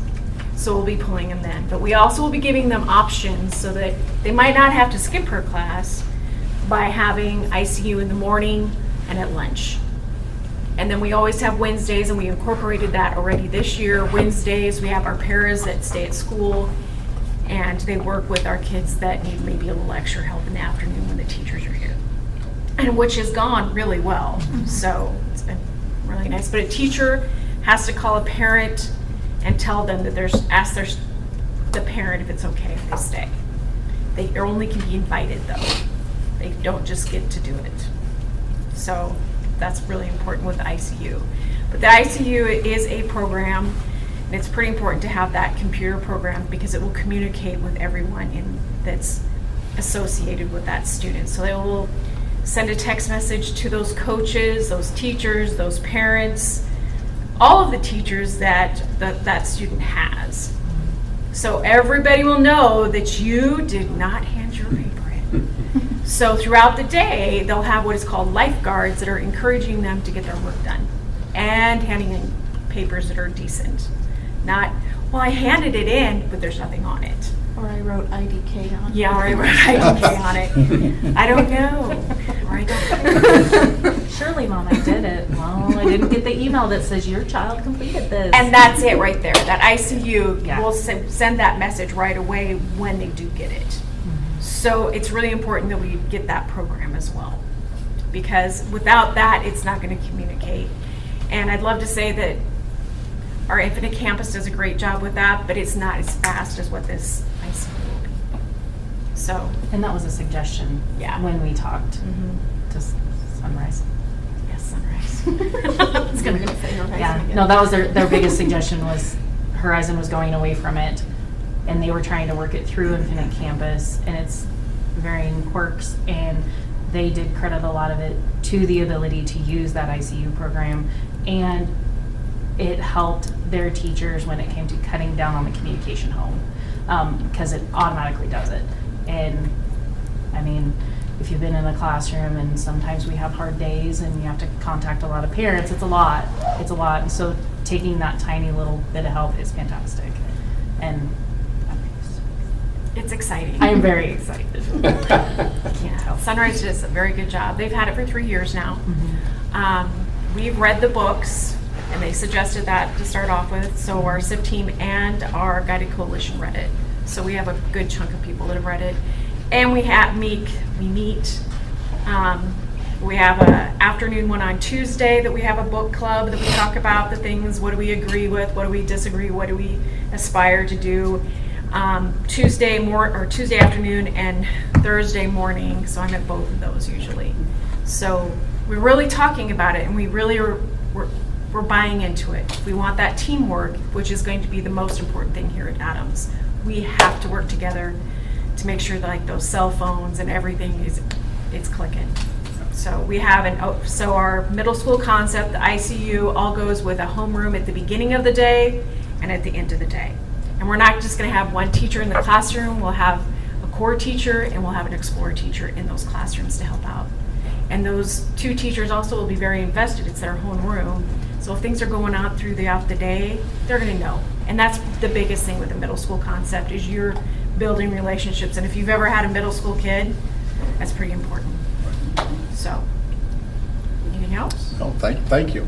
So we'll be pulling them then. But we also will be giving them options so that they might not have to skip her class by having ICU in the morning and at lunch. And then we always have Wednesdays, and we incorporated that already this year. Wednesdays, we have our paras that stay at school, and they work with our kids that need maybe a little extra help in the afternoon when the teachers are here. And which has gone really well. So it's been really nice. But a teacher has to call a parent and tell them that ask the parent if it's okay if they stay. They only can be invited though. They don't just get to do it. So that's really important with the ICU. But the ICU is a program, and it's pretty important to have that computer program because it will communicate with everyone that's associated with that student. So send a text message to those coaches, those teachers, those parents, all of the teachers that student has. So everybody will know that you did not hand your paper in. So throughout the day, they'll have what is called lifeguards that are encouraging them to get their work done and handing in papers that are decent. Not, well, I handed it in, but there's nothing on it. Or I wrote IDK on it. Yeah, or I wrote IDK on it. I don't know. Or I don't. Surely, Mom, I did it. Well, I didn't get the email that says your child completed this. And that's it right there. That ICU Yeah. will send that message right away when they do get it. So it's really important that we get that program as well. Because without that, it's not going to communicate. And I'd love to say that our Infinite Campus does a great job with that, but it's not as fast as what this ICU will be. So, And that was a suggestion Yeah. when we talked to Sunrise. yes, Sunrise. It's gonna You're gonna say Horizon Yeah, again. no, that was their biggest suggestion was Horizon was going away from it, and they were trying to work it through Infinite Campus and its varying quirks, and they did credit a lot of it to the ability to use that ICU program, and it helped their teachers when it came to cutting down on the communication home, because it automatically does it. And I mean, if you've been in a classroom and sometimes we have hard days and you have to contact a lot of parents, it's a lot. It's a lot. And so taking that tiny little bit of help is fantastic. And It's exciting. I am very excited. Yeah, Sunrise does a very good job. They've had it for 3 years now. We've read the books, and they suggested that to start off with. So our SIP team and our Guided Coalition read it. So we have a good chunk of people that have read it. And we meet. We have an afternoon one on Tuesday that we have a book club that we talk about the things, what do we agree with, what do we disagree, what do we aspire to do. Tuesday afternoon and Thursday morning, so I'm at both of those usually. So we're really talking about it, and we really we're buying into it. We want that teamwork, which is going to be the most important thing here at Adams. We have to work together to make sure that like those cell phones and everything it's clicking. So we have so our middle school concept, the ICU, all goes with a homeroom at the beginning of the day and at the end of the day. And we're not just going to have one teacher in the classroom. We'll have a core teacher and we'll have an explorer teacher in those classrooms to help out. And those two teachers also will be very invested. It's their homeroom. So if things are going on throughout the day, they're going to know. And that's the biggest thing with the middle school concept is you're building relationships. And if you've ever had a middle school kid, that's pretty important. So, anything else? Oh, thank you.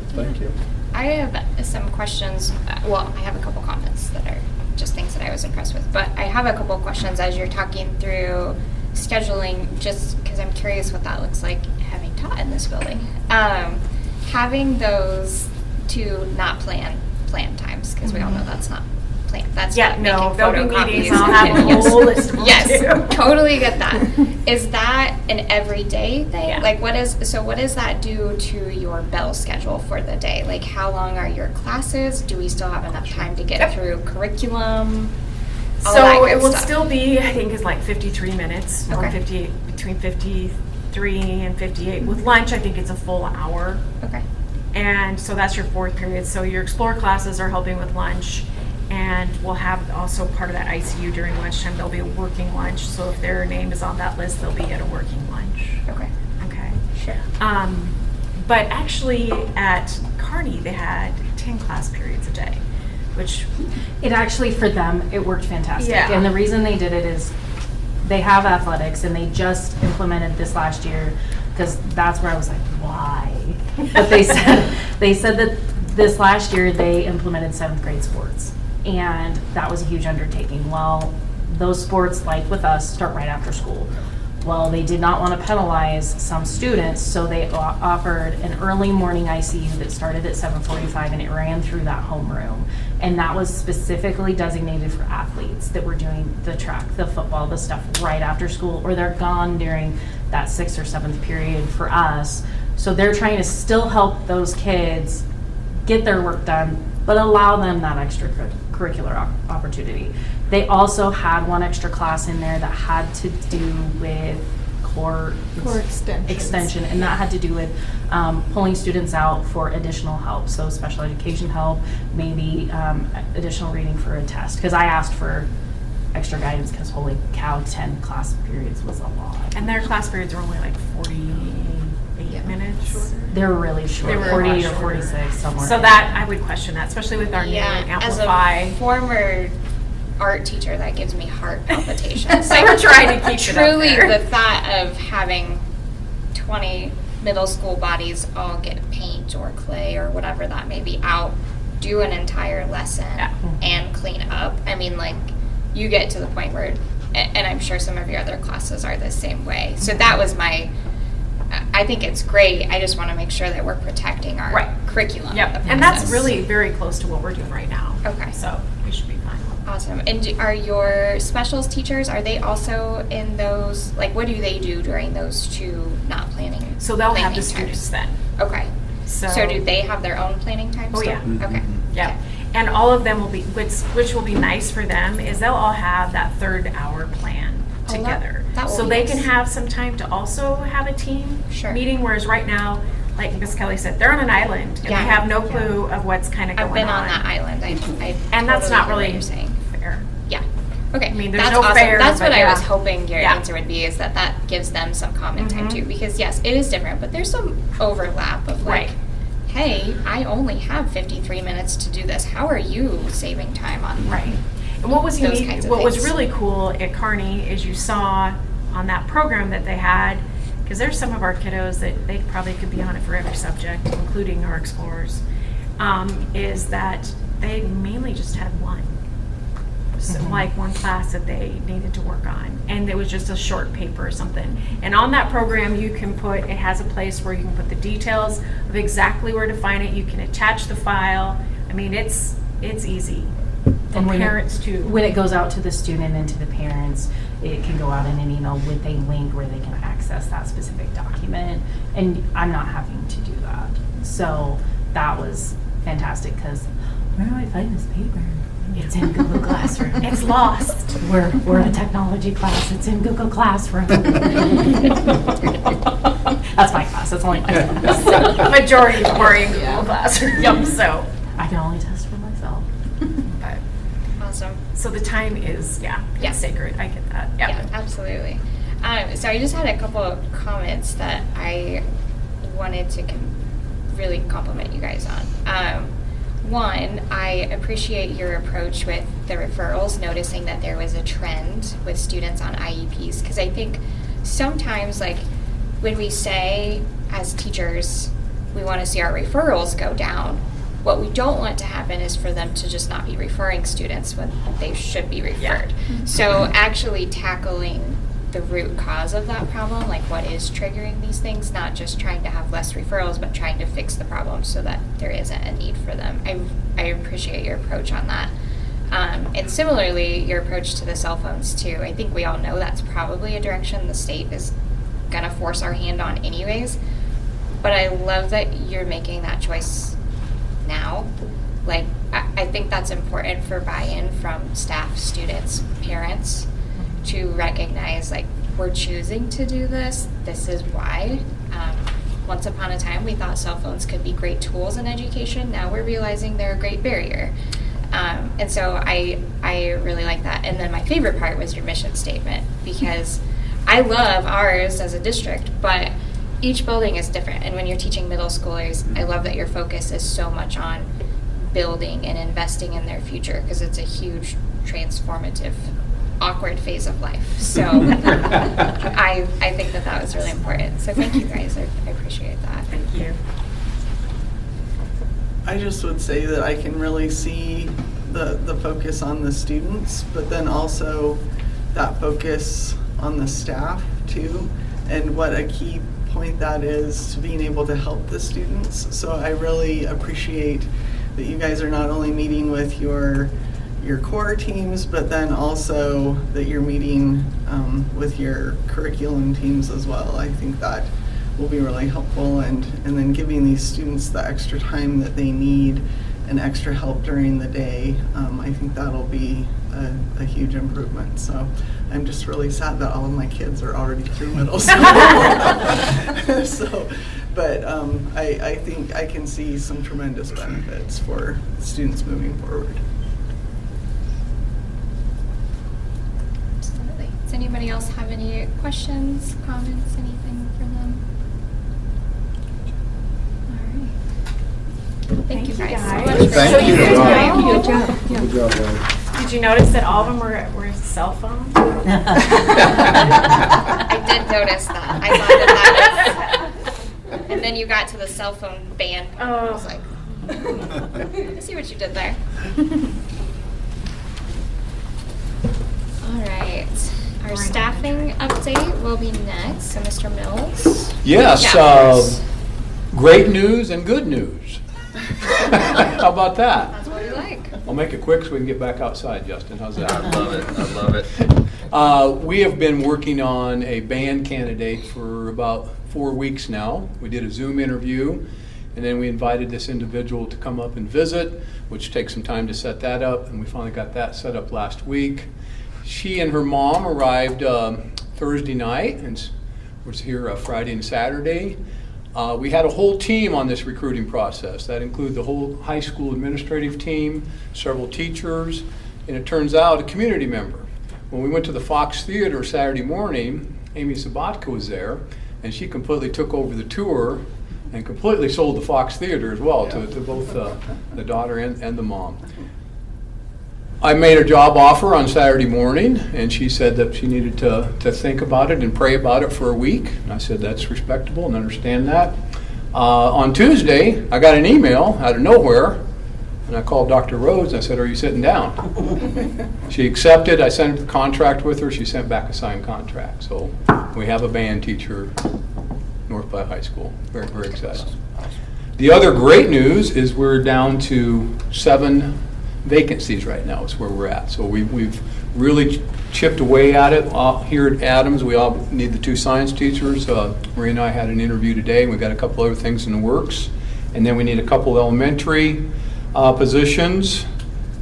I have some questions. Well, I have a couple comments that are just things that I was impressed with. But I have a couple questions as you're talking through scheduling, just because I'm curious what that looks like having taught in this building. Having those two not plan times, because we all know that's not planned. That's not making there'll be photocopies. meetings. I'll have a whole list of them Yes, too. totally get that. Is that an everyday thing? Yeah. Like, what does that do to your bell schedule for the day? Like, how long are your classes? Do we still have enough time to get through curriculum? All that So good it will stuff. still be, I think, is like 53 minutes or Okay. 58, between 53 and 58. With lunch, I think it's a full hour. Okay. And so that's your fourth period. So your Explore classes are helping with lunch. And we'll have also part of that ICU during lunchtime. There'll be a working lunch. So if their name is on that list, they'll be at a working lunch. Okay. Okay. Sure. But actually at Kearney, they had 10 class periods a day, which It actually, for them, it worked fantastic. Yeah. And the reason they did it is they have athletics and they just implemented this last year, because that's where I was like, why? But they said that this last year they implemented 7th grade sports, and that was a huge undertaking. Well, those sports, like with us, start right after school. Well, they did not want to penalize some students, so they offered an early morning ICU that started at 7:45 and it ran through that homeroom. And that was specifically designated for athletes that were doing the track, the football, the stuff right after school, or they're gone during that 6th or 7th period for us. So they're trying to still help those kids get their work done, but allow them that extracurricular opportunity. They also had one extra class in there that had to do with core extensions. extension, and that had to do with pulling students out for additional help, so special education help, maybe additional reading for a test. Because I asked for extra guidance because holy cow, 10 class periods was a lot. And their class periods are only like 48 minutes shorter. They're really short, They were 48 much or 46 somewhere. So that, I would question that, especially with our new Yeah, as Amplify. a former art teacher, that gives me heart palpitations. So we're trying to keep it up truly there. the thought of having 20 middle school bodies all get paint or clay or whatever that may be out, do an entire lesson and clean up. I mean, like, you get to the point where, and I'm sure some of your other classes are the same way. So that was I think it's great. I just want to make sure that we're protecting our curriculum. Yep, and that's really very close to what we're doing right now. Okay. So we should be fine. Awesome. And are your specials teachers, are they also in those, like, what do they do during those two not planning? So they'll have planning the students then. Okay. So do they have their own planning time Oh, still? yeah. Okay. Yeah, and all of them will be, which will be nice for them, is they'll all have that 3rd hour plan Oh, together. that will So be they nice. can have some time to also have a team Sure. meeting, whereas right now, like Miss Kelly said, they're on an island and Yeah. they have no clue of what's kind of going I've on. been on that island. And that's not totally hear what really you're saying. fair. Yeah. Okay. I mean, there's that's no awesome. fair, That's what but I was yeah. hoping your Yeah. answer would be, is that gives them some common time Mhm. too. Because yes, it is different, but there's some overlap of like, Right. hey, I only have 53 minutes to do this. How are you saving time on Right. And what was those unique, kinds of what was things? really cool at Kearney is you saw on that program that they had, because there's some of our kiddos that they probably could be on it for every subject, including our explorers, is that they mainly just had one. So like one class that they needed to work on, and it was just a short paper or something. And on that program, you can put, it has a place where you can put the details of exactly where to find it. You can attach the file. I mean, it's easy. And when parents too. When it goes out to the student and to the parents, it can go out in an email with a link where they can access that specific document. And I'm not having to do that. So that was fantastic, because where do I find this paper? It's in Google Classroom. It's lost. We're a technology class. It's in Google Classroom. That's my class. That's only my class. Majority were in Google Classroom. Yep. So, I can only test for myself. but, Awesome. so the time is, Yeah. it's sacred. I get that. Yeah, absolutely. So I just had a couple of comments that I wanted to really compliment you guys on. One, I appreciate your approach with the referrals, noticing that there was a trend with students on IEPs, because I think sometimes, like, when we say as teachers we want to see our referrals go down, what we don't want to happen is for them to just not be referring students when they should be referred. So actually tackling the root cause of that problem, like what is triggering these things, not just trying to have less referrals, but trying to fix the problem so that there isn't a need for them. I appreciate your approach on that. And similarly, your approach to the cell phones too. I think we all know that's probably a direction the state is gonna force our hand on anyways. But I love that you're making that choice now. Like, I think that's important for buy-in from staff, students, parents, to recognize, like, we're choosing to do this. This is why. Once upon a time, we thought cell phones could be great tools in education. Now we're realizing they're a great barrier. And so I really like that. And then my favorite part was your mission statement, because I love ours as a district, but each building is different. And when you're teaching middle schoolers, I love that your focus is so much on building and investing in their future, because it's a huge transformative, awkward phase of life. So I think that was really important. So thank you guys. I appreciate that. Thank you. I just would say that I can really see the focus on the students, but then also that focus on the staff too, and what a key point that is to being able to help the students. So I really appreciate that you guys are not only meeting with your core teams, but then also that you're meeting with your curriculum teams as well. I think that will be really helpful, and then giving these students the extra time that they need and extra help during the day. I think that'll be a huge improvement. So I'm just really sad that all of my kids are already through middle school. So, but I think I can see some tremendous benefits for students moving forward. Absolutely. Does anybody else have any questions, comments, anything for them? All right. Thank you guys so much. for Thank coming. you. Good Good job. Good job, guys. Did you notice that all of them were cell phones? I did notice that. I thought that was. And then you got to the cell phone ban. I was like, I see what you did there. All right. Our staffing update will be next. So, Mr. Mills. Yes, Yeah, great news and good news. How about that? that's what we like. I'll make it quick so we can get back outside, Justin. How's that? I love it. I love it. We have been working on a band candidate for about 4 weeks now. We did a Zoom interview, and then we invited this individual to come up and visit, which takes some time to set that up, and we finally got that set up last week. She and her mom arrived Thursday night and was here Friday and Saturday. We had a whole team on this recruiting process. That included the whole high school administrative team, several teachers, and it turns out a community member. When we went to the Fox Theater Saturday morning, Amy Sabatka was there, and she completely took over the tour and completely sold the Fox Theater as well to both the daughter and the mom. I made a job offer on Saturday morning, and she said that she needed to think about it and pray about it for a week. And I said, that's respectable and understand that. On Tuesday, I got an email out of nowhere, and I called Dr. Rhodes. I said, are you sitting down? She accepted. I sent the contract with her. She sent back a signed contract. So we have a band teacher, North Platte High School. Very, very excited. The other great news is we're down to 7 vacancies right now is where we're at. So we've really chipped away at it. Here at Adams, we all need the 2 science teachers. Maria and I had an interview today, and we've got a couple other things in the works. And then we need a couple elementary positions,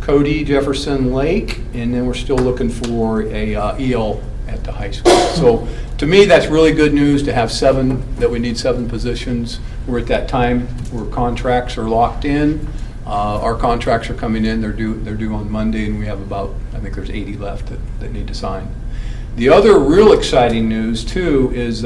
Cody, Jefferson, Lake, and then we're still looking for a EL at the high school. So to me, that's really good news to have 7, that we need 7 positions. We're at that time where contracts are locked in. Our contracts are coming in, they're due on Monday, and we have about, I think there's 80 left that need to sign. The other real exciting news too is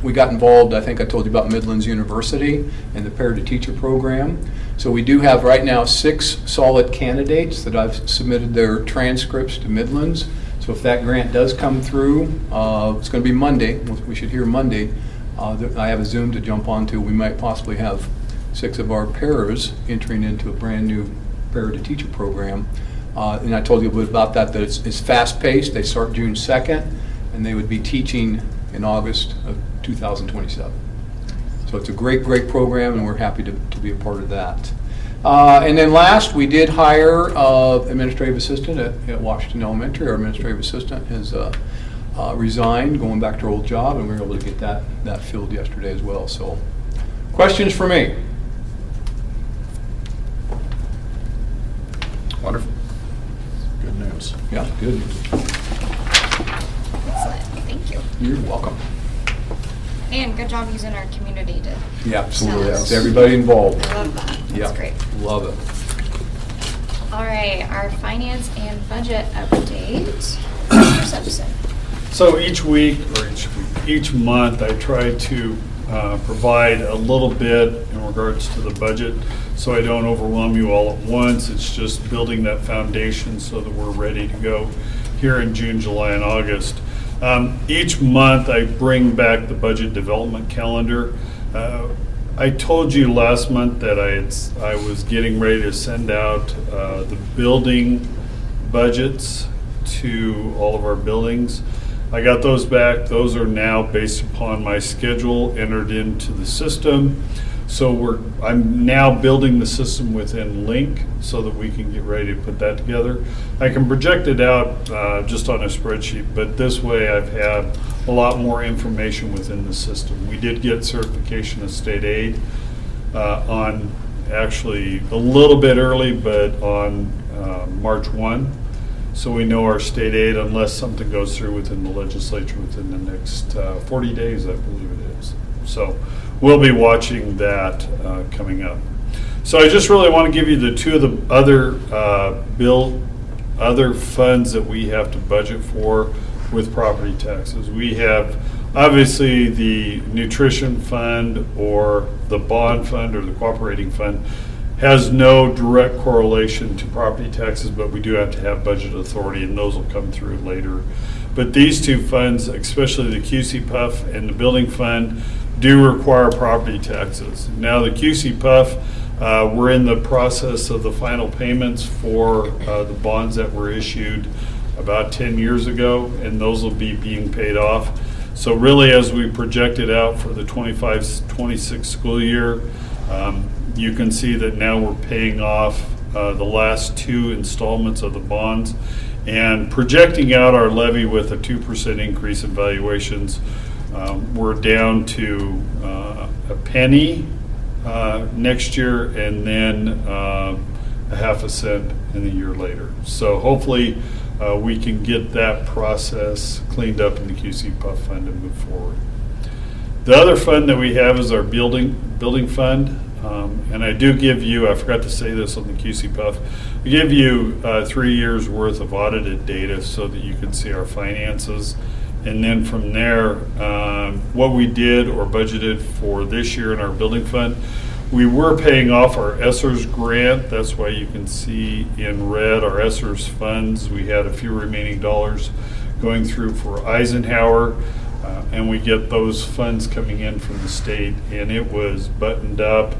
we got involved, I think I told you about Midlands University and the Pair-to-Teacher program. So we do have right now 6 solid candidates that I've submitted their transcripts to Midlands. So if that grant does come through, it's going to be Monday, we should hear Monday. I have a Zoom to jump onto. We might possibly have 6 of our pairs entering into a brand new Pair-to-Teacher program. And I told you a bit about that it's fast-paced. They start June 2nd, and they would be teaching in August of 2027. So it's a great, great program, and we're happy to be a part of that. And then last, we did hire an administrative assistant at Washington Elementary. Our administrative assistant has resigned, going back to her old job, and we were able to get that filled yesterday as well. So, questions for me? Wonderful. Good news. Yeah, good. Excellent. Thank you. You're welcome. And good job using our community to. Yeah, absolutely. Yes. It's everybody involved. I love that. That's Yeah, great. love it. All right, our finance and budget update. Mr. Simpson. So each week, or each month, I try to provide a little bit in regards to the budget, so I don't overwhelm you all at once. It's just building that foundation so that we're ready to go here in June, July, and August. Each month, I bring back the budget development calendar. I told you last month that I was getting ready to send out the building budgets to all of our buildings. I got those back. Those are now based upon my schedule entered into the system. So I'm now building the system within Link so that we can get ready to put that together. I can project it out just on a spreadsheet, but this way I've had a lot more information within the system. We did get certification of state aid on actually a little bit early, but on March 1. so we know our state aid unless something goes through within the legislature within the next 40 days, I believe it is. So we'll be watching that coming up. So I just really want to give you the two of the other funds that we have to budget for with property taxes. We have obviously the nutrition fund or the bond fund or the cooperating fund has no direct correlation to property taxes, but we do have to have budget authority, and those will come through later. But these two funds, especially the QC Puff and the building fund, do require property taxes. Now the QC Puff, we're in the process of the final payments for the bonds that were issued about 10 years ago, and those will be being paid off. So really, as we project it out for the 25-26 school year, you can see that now we're paying off the last two installments of the bonds and projecting out our levy with a 2% increase in valuations. We're down to a penny next year, and then a half a cent in the year later. So hopefully we can get that process cleaned up in the QC Puff fund and move forward. The other fund that we have is our building fund. And I do give you, I forgot to say this on the QC Puff, we give you 3 years worth of audited data so that you can see our finances. And then from there, what we did or budgeted for this year in our building fund, we were paying off our ESSERS grant. That's why you can see in red our ESSERS funds. We had a few remaining dollars going through for Eisenhower. And we get those funds coming in from the state, and it was buttoned up.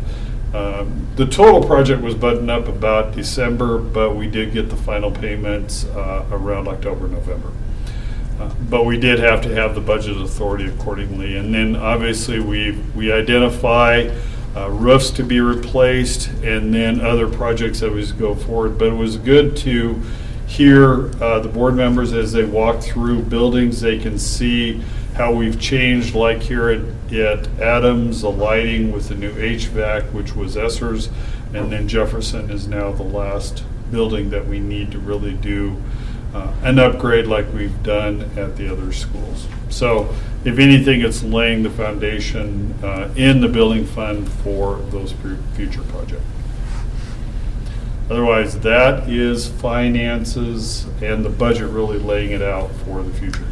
The total project was buttoned up about December, but we did get the final payments around October, November. But we did have to have the budget authority accordingly. And then obviously we identify roofs to be replaced and then other projects that we go forward. But it was good to hear the board members as they walk through buildings. They can see how we've changed, like here at Adams, the lighting with the new HVAC, which was ESSERS, and then Jefferson is now the last building that we need to really do an upgrade like we've done at the other schools. So if anything, it's laying the foundation in the building fund for those future projects. Otherwise, that is finances and the budget really laying it out for the future here.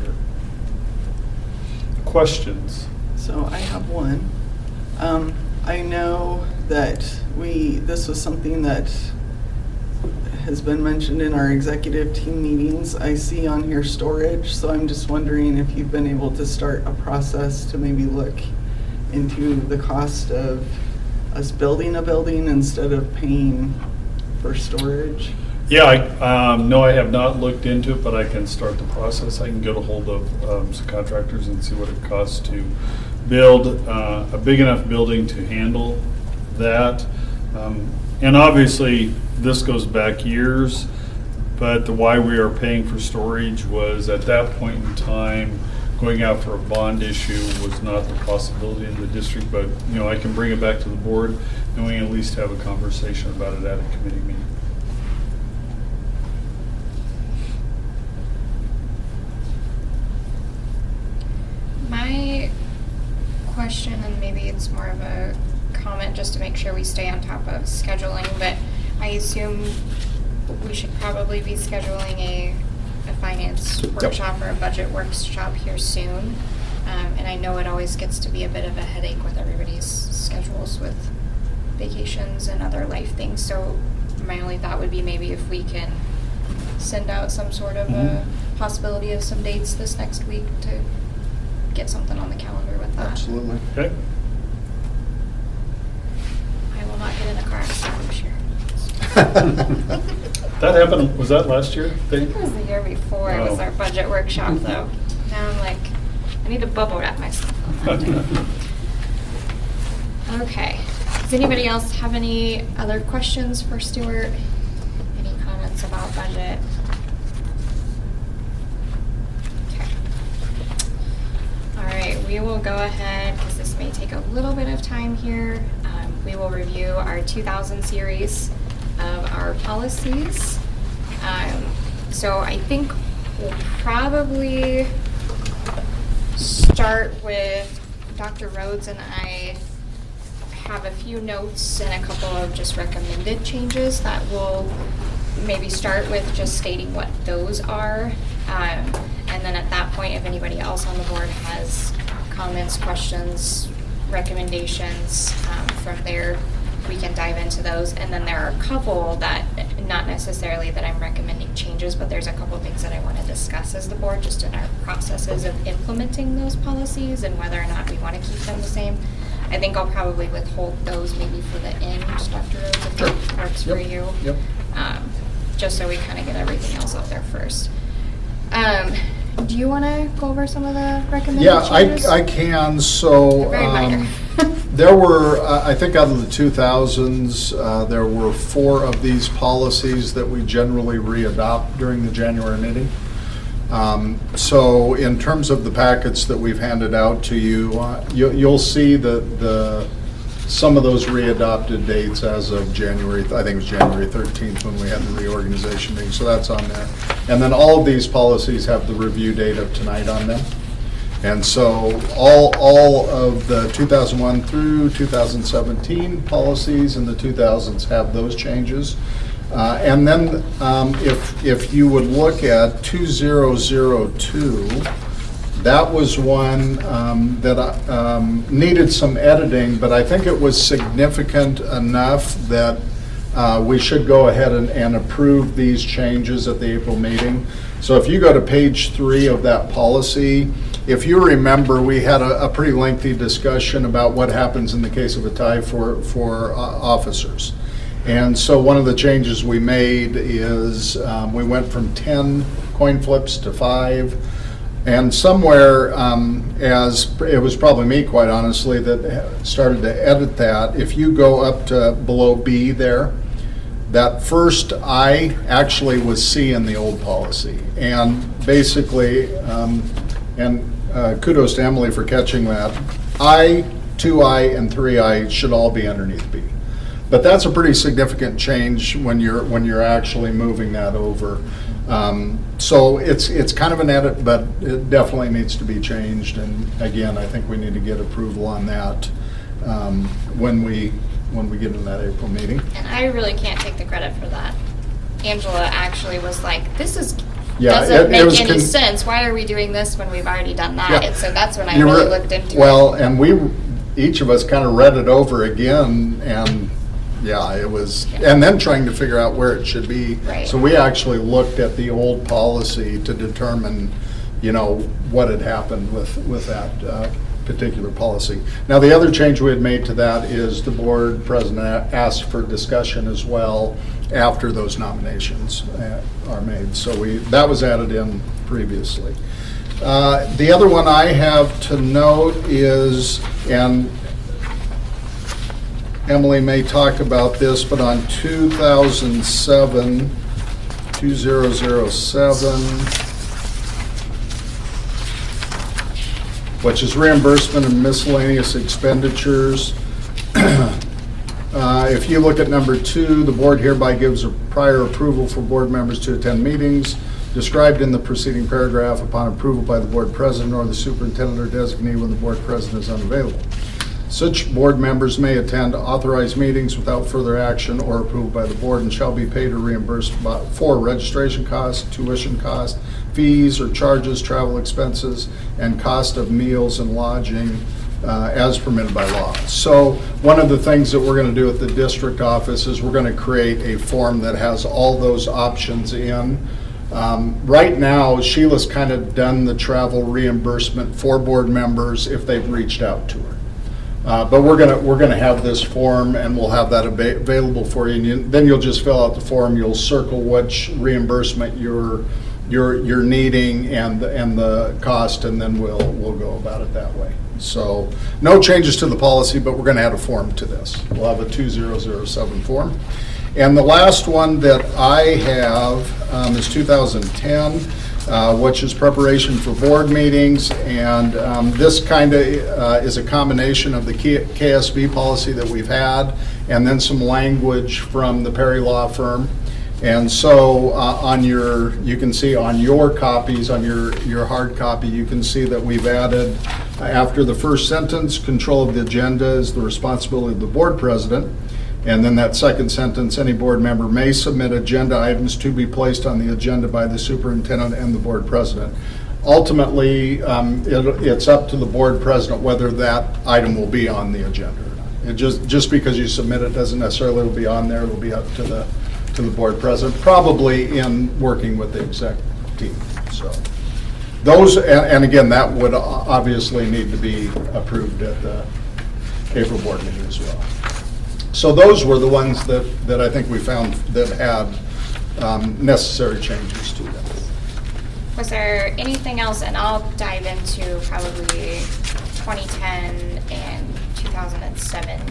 Questions? So I have one. I know that this was something that has been mentioned in our executive team meetings. I see on here storage, so I'm just wondering if you've been able to start a process to maybe look into the cost of us building a building instead of paying for storage. Yeah, no, I have not looked into it, but I can start the process. I can get a hold of some contractors and see what it costs to build a big enough building to handle that. And obviously, this goes back years, but the why we are paying for storage was at that point in time, going out for a bond issue was not the possibility in the district, but I can bring it back to the board and we can at least have a conversation about it at a committee meeting. My question, and maybe it's more of a comment just to make sure we stay on top of scheduling, but I assume we should probably be scheduling a finance workshop or a budget workshop here soon. And I know it always gets to be a bit of a headache with everybody's schedules with vacations and other life things. So my only thought would be maybe if we can send out some sort of a possibility of some dates this next week to get something on the calendar with that. Absolutely. Okay. I will not get in a car accident this year. That happened, was that last year? It was the year before. It was our budget workshop, though. Now I'm like, I need to bubble wrap myself. Okay. Does anybody else have any other questions for Stuart? Any comments about budget? Okay. All right, we will go ahead, because this may take a little bit of time here. We will review our 2000 series of our policies. So I think we'll probably start with Dr. Rhodes and I have a few notes and a couple of just recommended changes that we'll maybe start with just stating what those are. And then at that point, if anybody else on the board has comments, questions, recommendations, from there, we can dive into those. And then there are a couple that, not necessarily that I'm recommending changes, but there's a couple things that I want to discuss as the board, just in our processes of implementing those policies and whether or not we want to keep them the same. I think I'll probably withhold those maybe for the end, Dr. Rhodes, if that works for you. Yep. Just so we kind of get everything else out there first. Do you want to go over some of the recommended changes? Yeah, I can. So Very minor. there were, I think out of the 2000s, there were 4 of these policies that we generally re-adopt during the January meeting. So in terms of the packets that we've handed out to you, you'll see that some of those re-adopted dates as of January, I think it was January 13th when we had the reorganization meeting, so that's on there. And then all of these policies have the review date of tonight on them. And so all of the 2001 through 2017 policies in the 2000s have those changes. And then if you would look at 2002, that was one that needed some editing, but I think it was significant enough that we should go ahead and approve these changes at the April meeting. So if you go to page 3 of that policy, if you remember, we had a pretty lengthy discussion about what happens in the case of a tie for officers. And so one of the changes we made is we went from 10 coin flips to 5. And somewhere, as it was probably me, quite honestly, that started to edit that. If you go up to below B there, that first I actually was C in the old policy. And basically, kudos to Emily for catching that, I, 2I, and 3I should all be underneath B. But that's a pretty significant change when you're actually moving that over. So it's kind of an edit, but it definitely needs to be changed. And again, I think we need to get approval on that when we get in that April meeting. And I really can't take the credit for that. Angela actually was like, this is Yeah, doesn't it make was any sense. Why are we doing this when we've already done that? Yeah. And so that's when I You really were- looked into Well, it. and we, each of us kind of read it over again, and yeah, it was, and then trying to figure out where it should be. Right. So we actually looked at the old policy to determine, what had happened with that particular policy. Now, the other change we had made to that is the board president asked for discussion as well after those nominations are made. So that was added in previously. The other one I have to note is, and Emily may talk about this, but on 2007, which is reimbursement and miscellaneous expenditures. If you look at number 2, the board hereby gives a prior approval for board members to attend meetings described in the preceding paragraph upon approval by the board president or the superintendent or designee when the board president is unavailable. Such board members may attend authorized meetings without further action or approval by the board and shall be paid or reimbursed for registration costs, tuition costs, fees or charges, travel expenses, and cost of meals and lodging as permitted by law. So one of the things that we're going to do at the district office is we're going to create a form that has all those options in. Right now, Sheila's kind of done the travel reimbursement for board members if they've reached out to her. But we're gonna have this form, and we'll have that available for you. And then you'll just fill out the form. You'll circle which reimbursement you're needing and the cost, and then we'll go about it that way. So no changes to the policy, but we're going to add a form to this. We'll have a 2007 form. And the last one that I have is 2010. Which is preparation for board meetings, and this kind of is a combination of the KSB policy that we've had, and then some language from the Perry Law Firm. And so you can see on your copies, on your hard copy, you can see that we've added, after the first sentence, control of the agenda is the responsibility of the board president. And then that second sentence, any board member may submit agenda items to be placed on the agenda by the superintendent and the board president. Ultimately, it's up to the board president whether that item will be on the agenda or not. It just because you submit it doesn't necessarily it'll be on there. It'll be up to the board president, probably in working with the exec team. So those, and again, that would obviously need to be approved at the April board meeting as well. So those were the ones that I think we found that had necessary changes to them. Was there anything else, and I'll dive into probably 2010 and 2007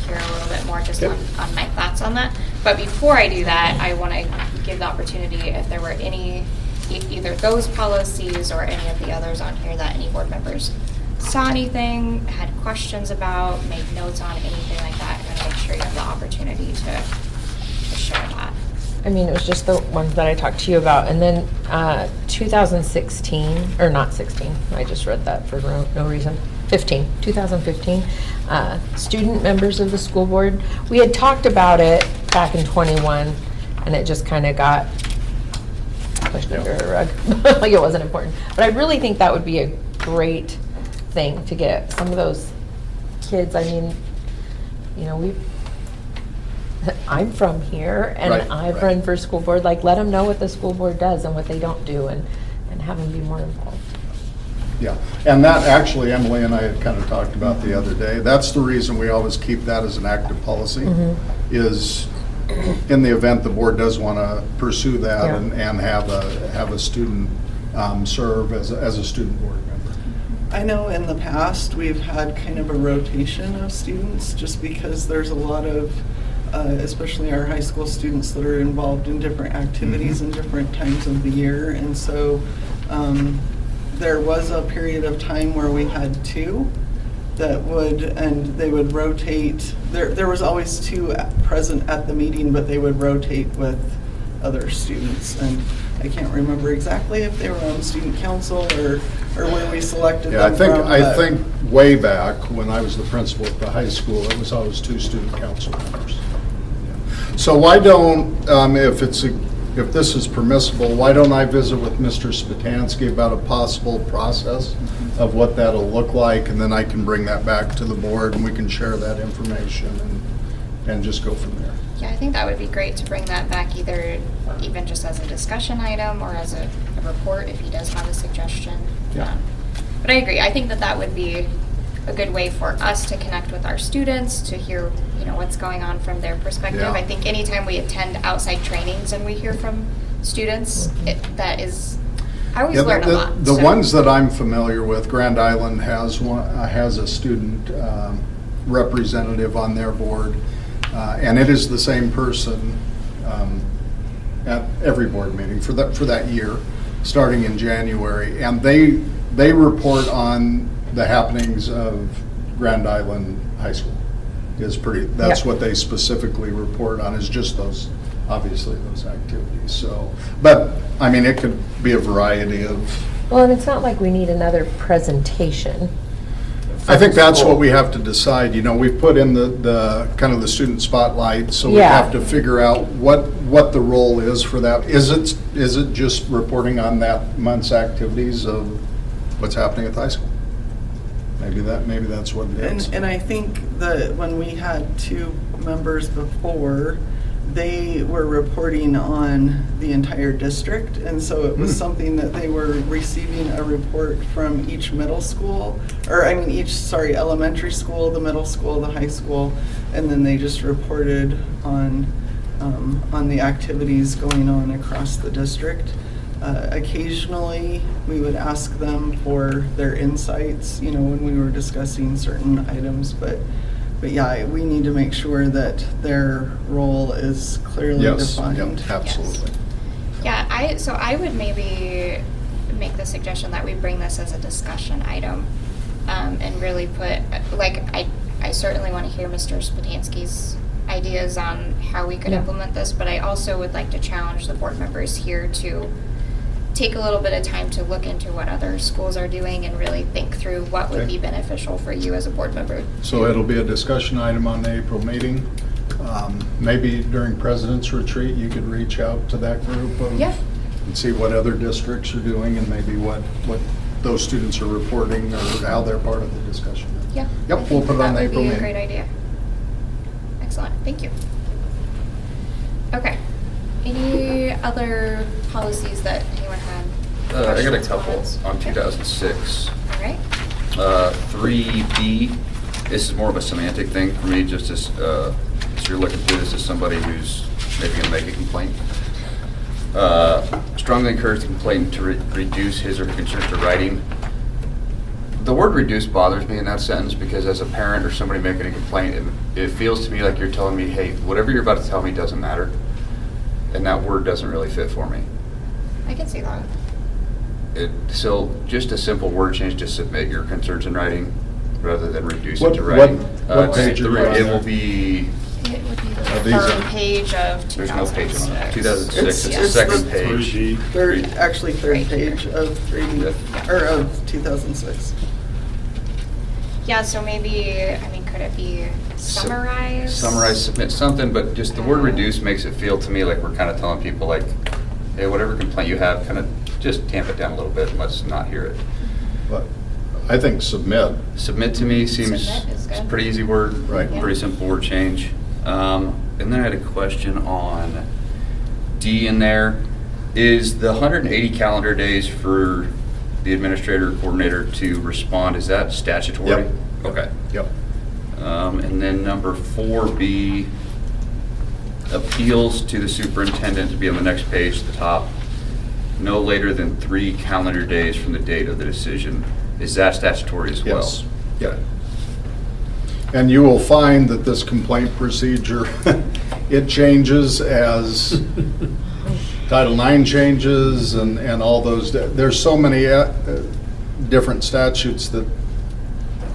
here a little bit more just Yep. on my thoughts on that. But before I do that, I want to give the opportunity if there were any, either those policies or any of the others on here that any board members saw anything, had questions about, made notes on, anything like that. I'm going to make sure you have the opportunity to share that. I mean, it was just the ones that I talked to you about. And then 2016, or not 16, I just read that for no reason. 2015, student members of the school board. We had talked about it back in 21, and it just kind of got pushed under a rug, like it wasn't important. But I really think that would be a great thing to get some of those kids. I mean, you know, I'm from here, and Right, I've right. run for school board. Like, let them know what the school board does and what they don't do, and have them be more involved. Yeah, and that actually, Emily and I had kind of talked about the other day. That's the reason we always keep that as an active policy, is in the event the board does want to pursue that Yeah. and have a student serve as a student board member. I know in the past, we've had kind of a rotation of students, just because there's a lot of, especially our high school students that are involved in different activities in different times of the year. And so there was a period of time where we had two that they would rotate. There was always two present at the meeting, but they would rotate with other students. And I can't remember exactly if they were on student council or where we selected Yeah, them from. I think way back when I was the principal at the high school, it was always two student council members. Yeah. So why don't, if this is permissible, why don't I visit with Mr. Spatansky about a possible process of what that'll look like, and then I can bring that back to the board and we can share that information and just go from there. Yeah, I think that would be great to bring that back, either even just as a discussion item or as a report if he does have a suggestion. Yeah. But I agree. I think that would be a good way for us to connect with our students, to hear, what's going on from their perspective. Yeah. I think anytime we attend outside trainings and we hear from students, I always learn a lot. The so. ones that I'm familiar with, Grand Island has a student representative on their board, and it is the same person at every board meeting for that year, starting in January, and they report on the happenings of Grand Island High School. That's what they specifically report on, is just those activities. So, but I mean, it could be a variety of. Well, and it's not like we need another presentation. I think that's what we have to decide. We've put in the kind of the student spotlight, so we Yeah. have to figure out what the role is for that. Is it just reporting on that month's activities of what's happening at the high school? Maybe that's what it is. And I think that when we had two members before, they were reporting on the entire district, and so it was something that they were receiving a report from each elementary school, the middle school, the high school, and then they just reported on the activities going on across the district. Occasionally, we would ask them for their insights, when we were discussing certain items, but yeah, we need to make sure that their role is clearly defined. Yes, absolutely. Yeah, I would maybe make the suggestion that we bring this as a discussion item, and really put, I certainly want to hear Mr. Spatansky's ideas on how we could Yeah. implement this, but I also would like to challenge the board members here to take a little bit of time to look into what other schools are doing and really think through what would Okay. be beneficial for you as a board member. So it'll be a discussion item on the April meeting. Maybe during President's Retreat, you could reach out to that group of- Yeah. and see what other districts are doing and maybe what those students are reporting or how they're part of the discussion. Yeah. I Yep, we'll think put it on the that April would be a meeting. great idea. Excellent, thank you. Okay, any other policies that anyone had? I got a questions, couple comments? on Okay. 2006. All right, 3B, this is more of a semantic thing for me, just as you're looking through this as somebody who's maybe going to make a complaint. Strongly encourage the complainant to reduce his or her consent to writing. The word reduce bothers me in that sentence because as a parent or somebody making a complaint, it feels to me like you're telling me, hey, whatever you're about to tell me doesn't matter. And that word doesn't really fit for me. I can see that. So just a simple word change to submit your concerns in writing rather than reduce What- it to writing. what page are you on It there? will be, It would be Are the these third are- page of 2006. there's no page on it. 2006, it's the Yes. second the page. 3D. Third, actually third Right here. page of 3D, or of 2006. Yeah, so maybe, I mean, could it be summarize? Summarize, submit something, but just the word reduce makes it feel to me like we're kind of telling people like, hey, whatever complaint you have, kind of just tamp it down a little bit and let's not hear it. But I think submit. Submit to me seems, Submit is it's a good. pretty easy word. Right. Yeah. Pretty simple word change. And then I had a question on D in there. Is the 180 calendar days for the administrator or coordinator to respond, is that statutory? Yep. Okay. Yep. And then number 4B, appeals to the superintendent to be on the next page at the top, no later than 3 calendar days from the date of the decision. Is that statutory as well? Yes. Yeah. And you will find that this complaint procedure, it changes as Title IX changes and all those. There's so many different statutes that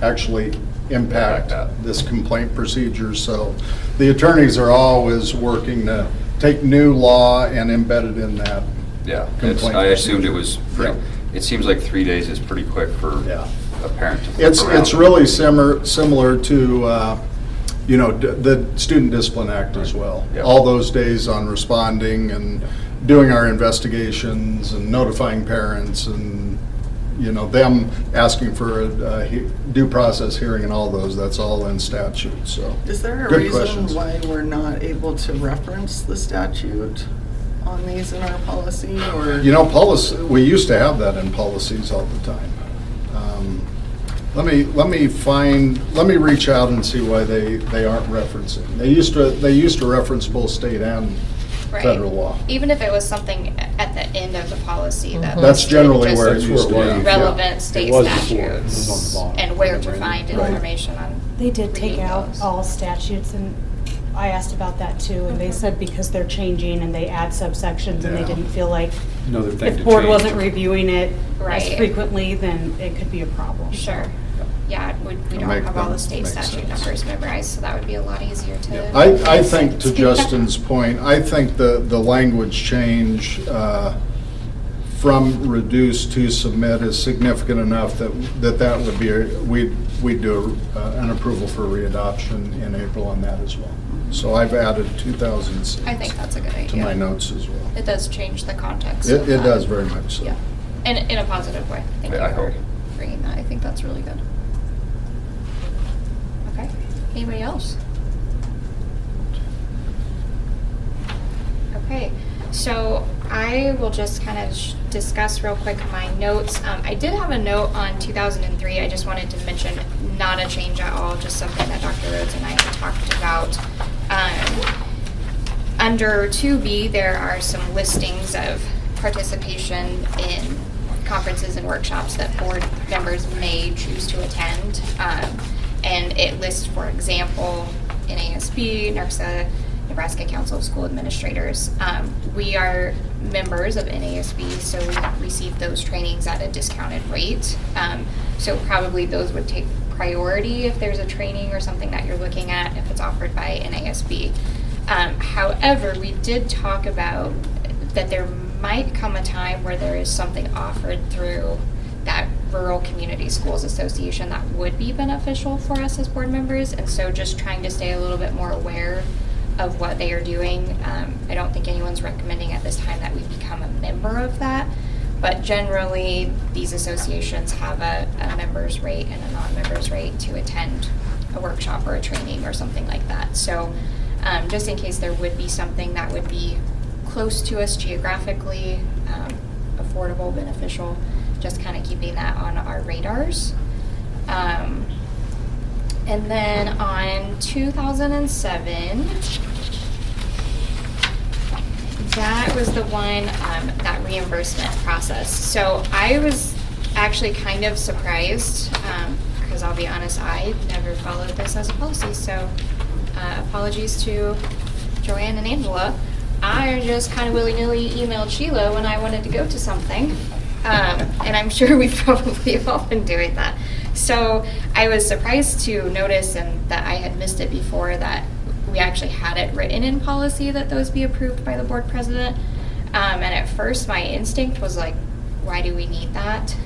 actually impact this complaint procedure. So the attorneys are always working to take new law and embed it in that. Yeah, Complaint I assumed it procedure. was pretty, it seems like 3 days is pretty quick for Yeah. a parent to flip around. It's really similar to, the Student Discipline Act as well. Yeah. All those days on responding and doing our investigations and notifying parents and, them asking for a due process hearing and all those, that's all in statute, so. Is there a Good reason questions. why we're not able to reference the statute on these in our policy, or? Policy, we used to have that in policies all the time. Let me reach out and see why they aren't referencing. They used to reference both state and Right. federal law. Even if it was something at the end of the policy that That's listed generally just where it used to be. relevant state It was before. It was on the statutes bottom. and where to find Right. information on. They did take reading out those. all statutes, and I asked about that too, and they said because they're changing and they add subsections, and they Yeah. didn't feel like Another thing if to board change. wasn't reviewing it as Right. frequently, then it could be a problem. Sure. Yeah, we don't Make have all them the state make statute sense. numbers memorized, so that would be a lot easier to. I think to Justin's point, I think the language change from reduce to submit is significant enough that would be, we'd do an approval for readoption in April on that as well. So I've added 2006 I think that's a good idea. to my notes as well. It does change the context. It of that. does very much so. Yeah, and in a positive way. Thank Yeah, I you for hope. bringing that. I think that's really good. Okay, anybody else? Okay, so I will just kind of discuss real quick my notes. I did have a note on 2003. I just wanted to mention, not a change at all, just something that Dr. Rhodes and I had talked about. Under 2B, there are some listings of participation in conferences and workshops that board members may choose to attend. And it lists, for example, NASB, NERSA, Nebraska Council of School Administrators. We are members of NASB, so we receive those trainings at a discounted rate. So probably those would take priority if there's a training or something that you're looking at if it's offered by NASB. However, we did talk about that there might come a time where there is something offered through that Rural Community Schools Association that would be beneficial for us as board members, and so just trying to stay a little bit more aware of what they are doing. I don't think anyone's recommending at this time that we become a member of that, but generally these associations have a member's rate and a non-member's rate to attend a workshop or a training or something like that. So just in case there would be something that would be close to us geographically, affordable, beneficial, just kind of keeping that on our radars. And then on 2007, that was the one, that reimbursement process. So I was actually kind of surprised, because I'll be honest, I never followed this as a policy. So apologies to Joanne and Angela. I just kind of willy-nilly emailed Sheila when I wanted to go to something. And I'm sure we've probably all been doing that. So I was surprised to notice, and that I had missed it before, that we actually had it written in policy that those be approved by the board president. And at first my instinct was like, why do we need that?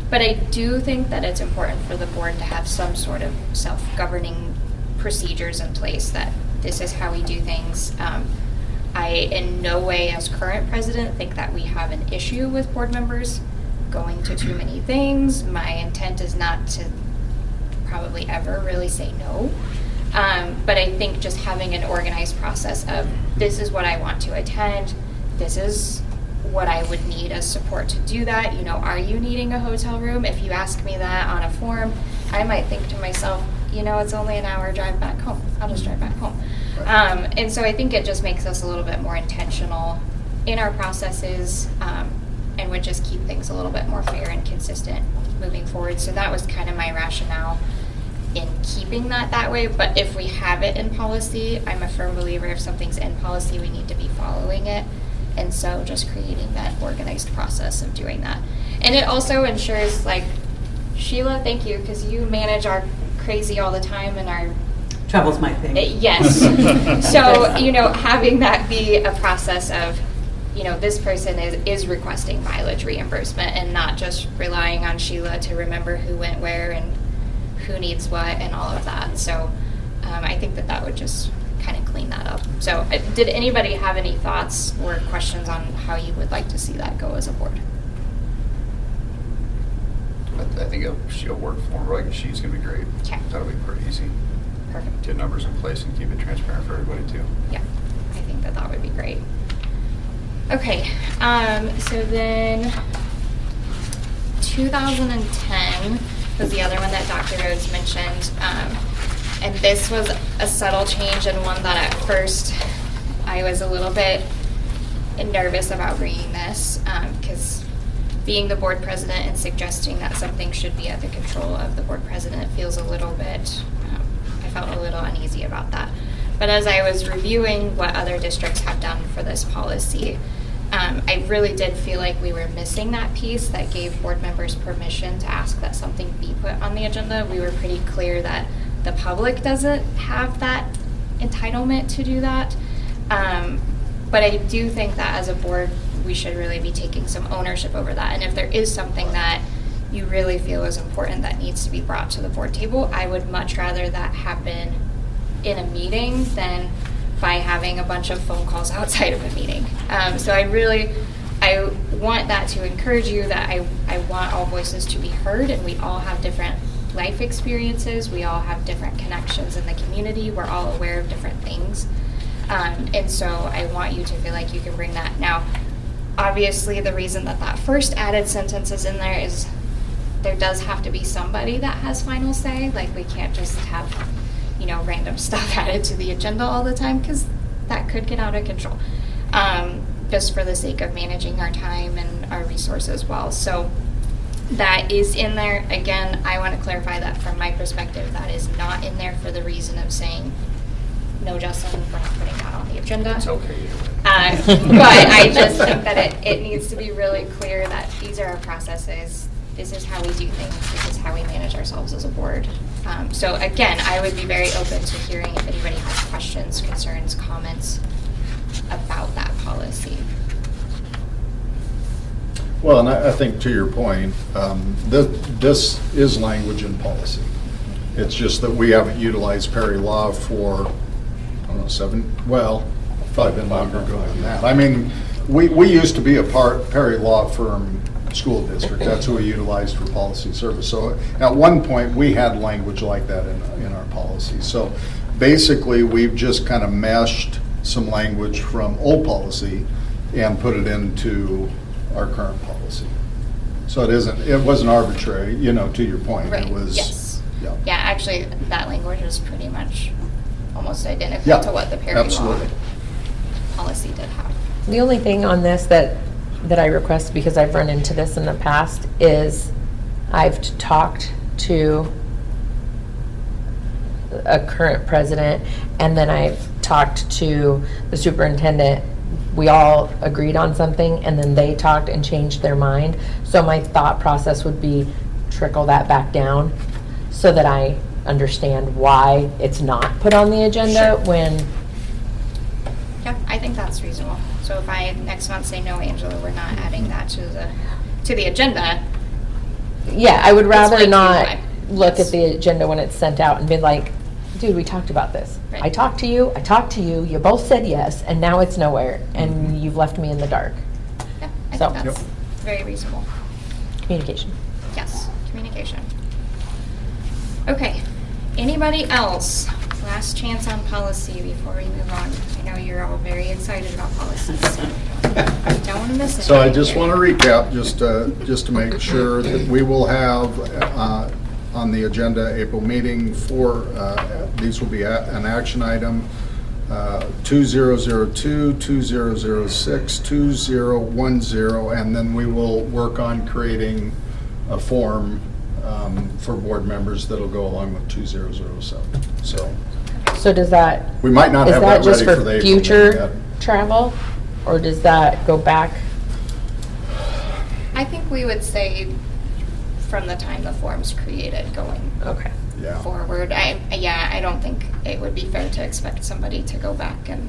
But I do think that it's important for the board to have some sort of self-governing procedures in place, that this is how we do things. I in no way as current president think that we have an issue with board members going to too many things. My intent is not to probably ever really say no. But I think just having an organized process of, this is what I want to attend, this is what I would need as support to do that. You know, are you needing a hotel room? If you ask me that on a form, I might think to myself, you know, it's only an hour drive back home. I'll just drive back home. And so I think it just makes us a little bit more intentional in our processes, and would just keep things a little bit more fair and consistent moving forward. So that was kind of my rationale in keeping that way. But if we have it in policy, I'm a firm believer if something's in policy, we need to be following it. And so just creating that organized process of doing that. And it also ensures, like, Sheila, thank you, because you manage our crazy all the time and our Travel's my thing. Yes. So, you know, having that be a process of, you know, this person is requesting mileage reimbursement and not just relying on Sheila to remember who went where and who needs what and all of that. So I think that would just kind of clean that up. So did anybody have any thoughts or questions on how you would like to see that go as a board? I think a work form, like a sheet's gonna be great. Okay. That'll be pretty easy. Perfect. Get numbers in place and keep it transparent for everybody too. Yeah, I think that would be great. Okay, so then 2010 was the other one that Dr. Rhodes mentioned. And this was a subtle change and one that at first I was a little bit nervous about bringing this, because being the board president and suggesting that something should be at the control of the board president feels a little bit, I felt a little uneasy about that. But as I was reviewing what other districts have done for this policy, I really did feel like we were missing that piece that gave board members permission to ask that something be put on the agenda. We were pretty clear that the public doesn't have that entitlement to do that. But I do think that as a board, we should really be taking some ownership over that. And if there is something that you really feel is important that needs to be brought to the board table, I would much rather that happen in a meeting than by having a bunch of phone calls outside of a meeting. So I want that to encourage you, that I want all voices to be heard, and we all have different life experiences. We all have different connections in the community. We're all aware of different things. And so I want you to feel like you can bring that. Now, obviously, the reason that first added sentence is in there is there does have to be somebody that has final say. Like, we can't just have, you know, random stuff added to the agenda all the time, because that could get out of control, just for the sake of managing our time and our resources well. So that is in there. Again, I want to clarify that from my perspective, that is not in there for the reason of saying, no, Justin, we're not putting that on the agenda. It's okay. But I just think that it needs to be really clear that these are our processes. this is how we do things, this is how we manage ourselves as a board. So again, I would be very open to hearing if anybody has questions, concerns, comments about that policy. Well, and I think to your point, this is language in policy. It's just that we haven't utilized Perry Law for, I don't know, probably been longer ago than that. I mean, we used to be a Perry Law firm school district. That's who we utilized for policy service. So at one point, we had language like that in our policy. So basically, we've just kind of meshed some language from old policy and put it into our current policy. So it wasn't arbitrary, to your point. Right, It was, yes. yeah. Yeah, actually, that language is pretty much almost identical Yeah, to what the Perry Law absolutely. policy did have. The only thing on this that I request, because I've run into this in the past, is I've talked to a current president, and then I've talked to the superintendent. We all agreed on something, and then they talked and changed their mind. So my thought process would be trickle that back down so that I understand why it's not put on the agenda when... Yeah, I think that's reasonable. So if I next month say, no, Angela, we're not adding that to the agenda. Yeah, I would rather explain to you not why. look Yes. at the agenda when it's sent out and be like, dude, we talked about this. Right. I talked to you, you both said yes, and now it's nowhere, and you've left me in the dark. Yeah, I So- think that's very reasonable. Communication. Yes, communication. Okay, anybody else? Last chance on policy before we move on. I know you're all very excited about policies, so don't want to miss it. So I just want to recap, just to make sure that we will have on the agenda April meeting for, these will be an action item, 2002, 2006, 2010, and then we will work on creating a form for board members that'll go along with 2007. So does that, We might not is have that that just ready for for the April meeting future yet. travel? Or does that go back? I think we would say from the time the form's created going Okay. Yeah. forward. I don't think it would be fair to expect somebody to go back and,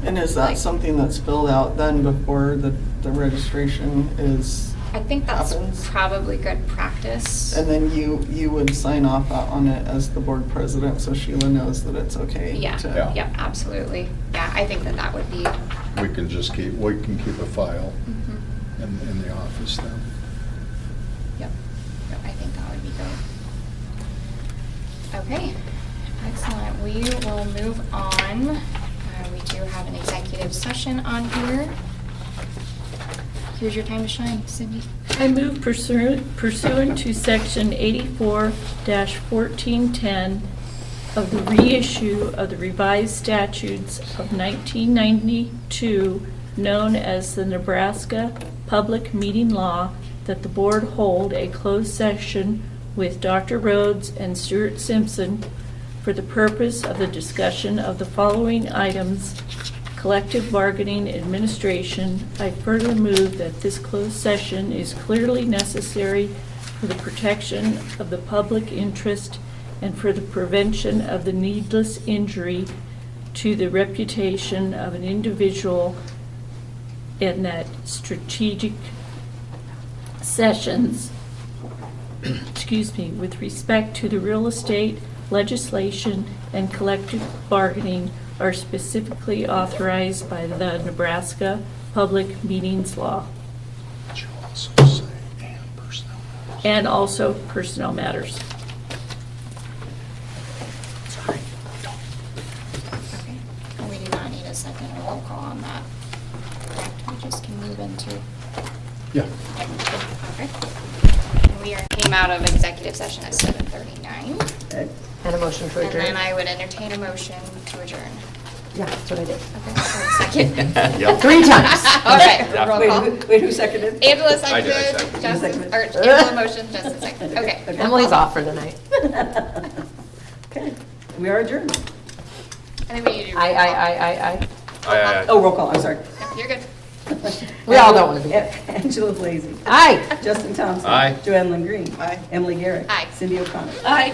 And is that something that's filled out then before the registration is, I think that's happens? probably good practice. And then you would sign off on it as the board president, so Sheila knows that it's okay? Yeah, to- yeah, absolutely. Yeah, I think that would be. We can keep a file Mhm. in the office then. Yep, yep, I think that would be good. Okay, excellent. We will move on. We do have an executive session on here. Here's your time to shine, Cindy. I move pursuant to Section 84-1410 of the reissue of the revised statutes of 1992, known as the Nebraska Public Meeting Law, that the board hold a closed session with Dr. Rhodes and Stuart Simpson for the purpose of the discussion of the following items: collective bargaining administration. I further move that this closed session is clearly necessary for the protection of the public interest and for the prevention of the needless injury to the reputation of an individual, and that strategic sessions, with respect to the real estate legislation and collective bargaining are specifically authorized by the Nebraska Public Meetings Law. And also personnel matters. Okay, and we do not need a second or roll call on that. Correct, we just can move into. Yeah. Okay. And we came out of executive session at 7:39. Okay. And a motion to And adjourn? then I would entertain a motion to adjourn. Yeah, that's what I did. Okay, second. Yep. 3 times. Okay, roll call. Wait, who seconded? Angela I did, I seconded, seconded. Justin, seconded. or Angela motion, Justin seconded. Okay. Emily's off for the night. Okay, we are adjourned. I think we need to do roll Aye, call. aye, aye, aye, aye. Aye. Oh, roll call, I'm sorry. No, you're good. We all don't wanna be. Angela Blazy. Aye. Justin Thompson. Aye. Joanne Lynn Green. Aye. Emily Garrett. Aye. Cindy O'Connor. Aye.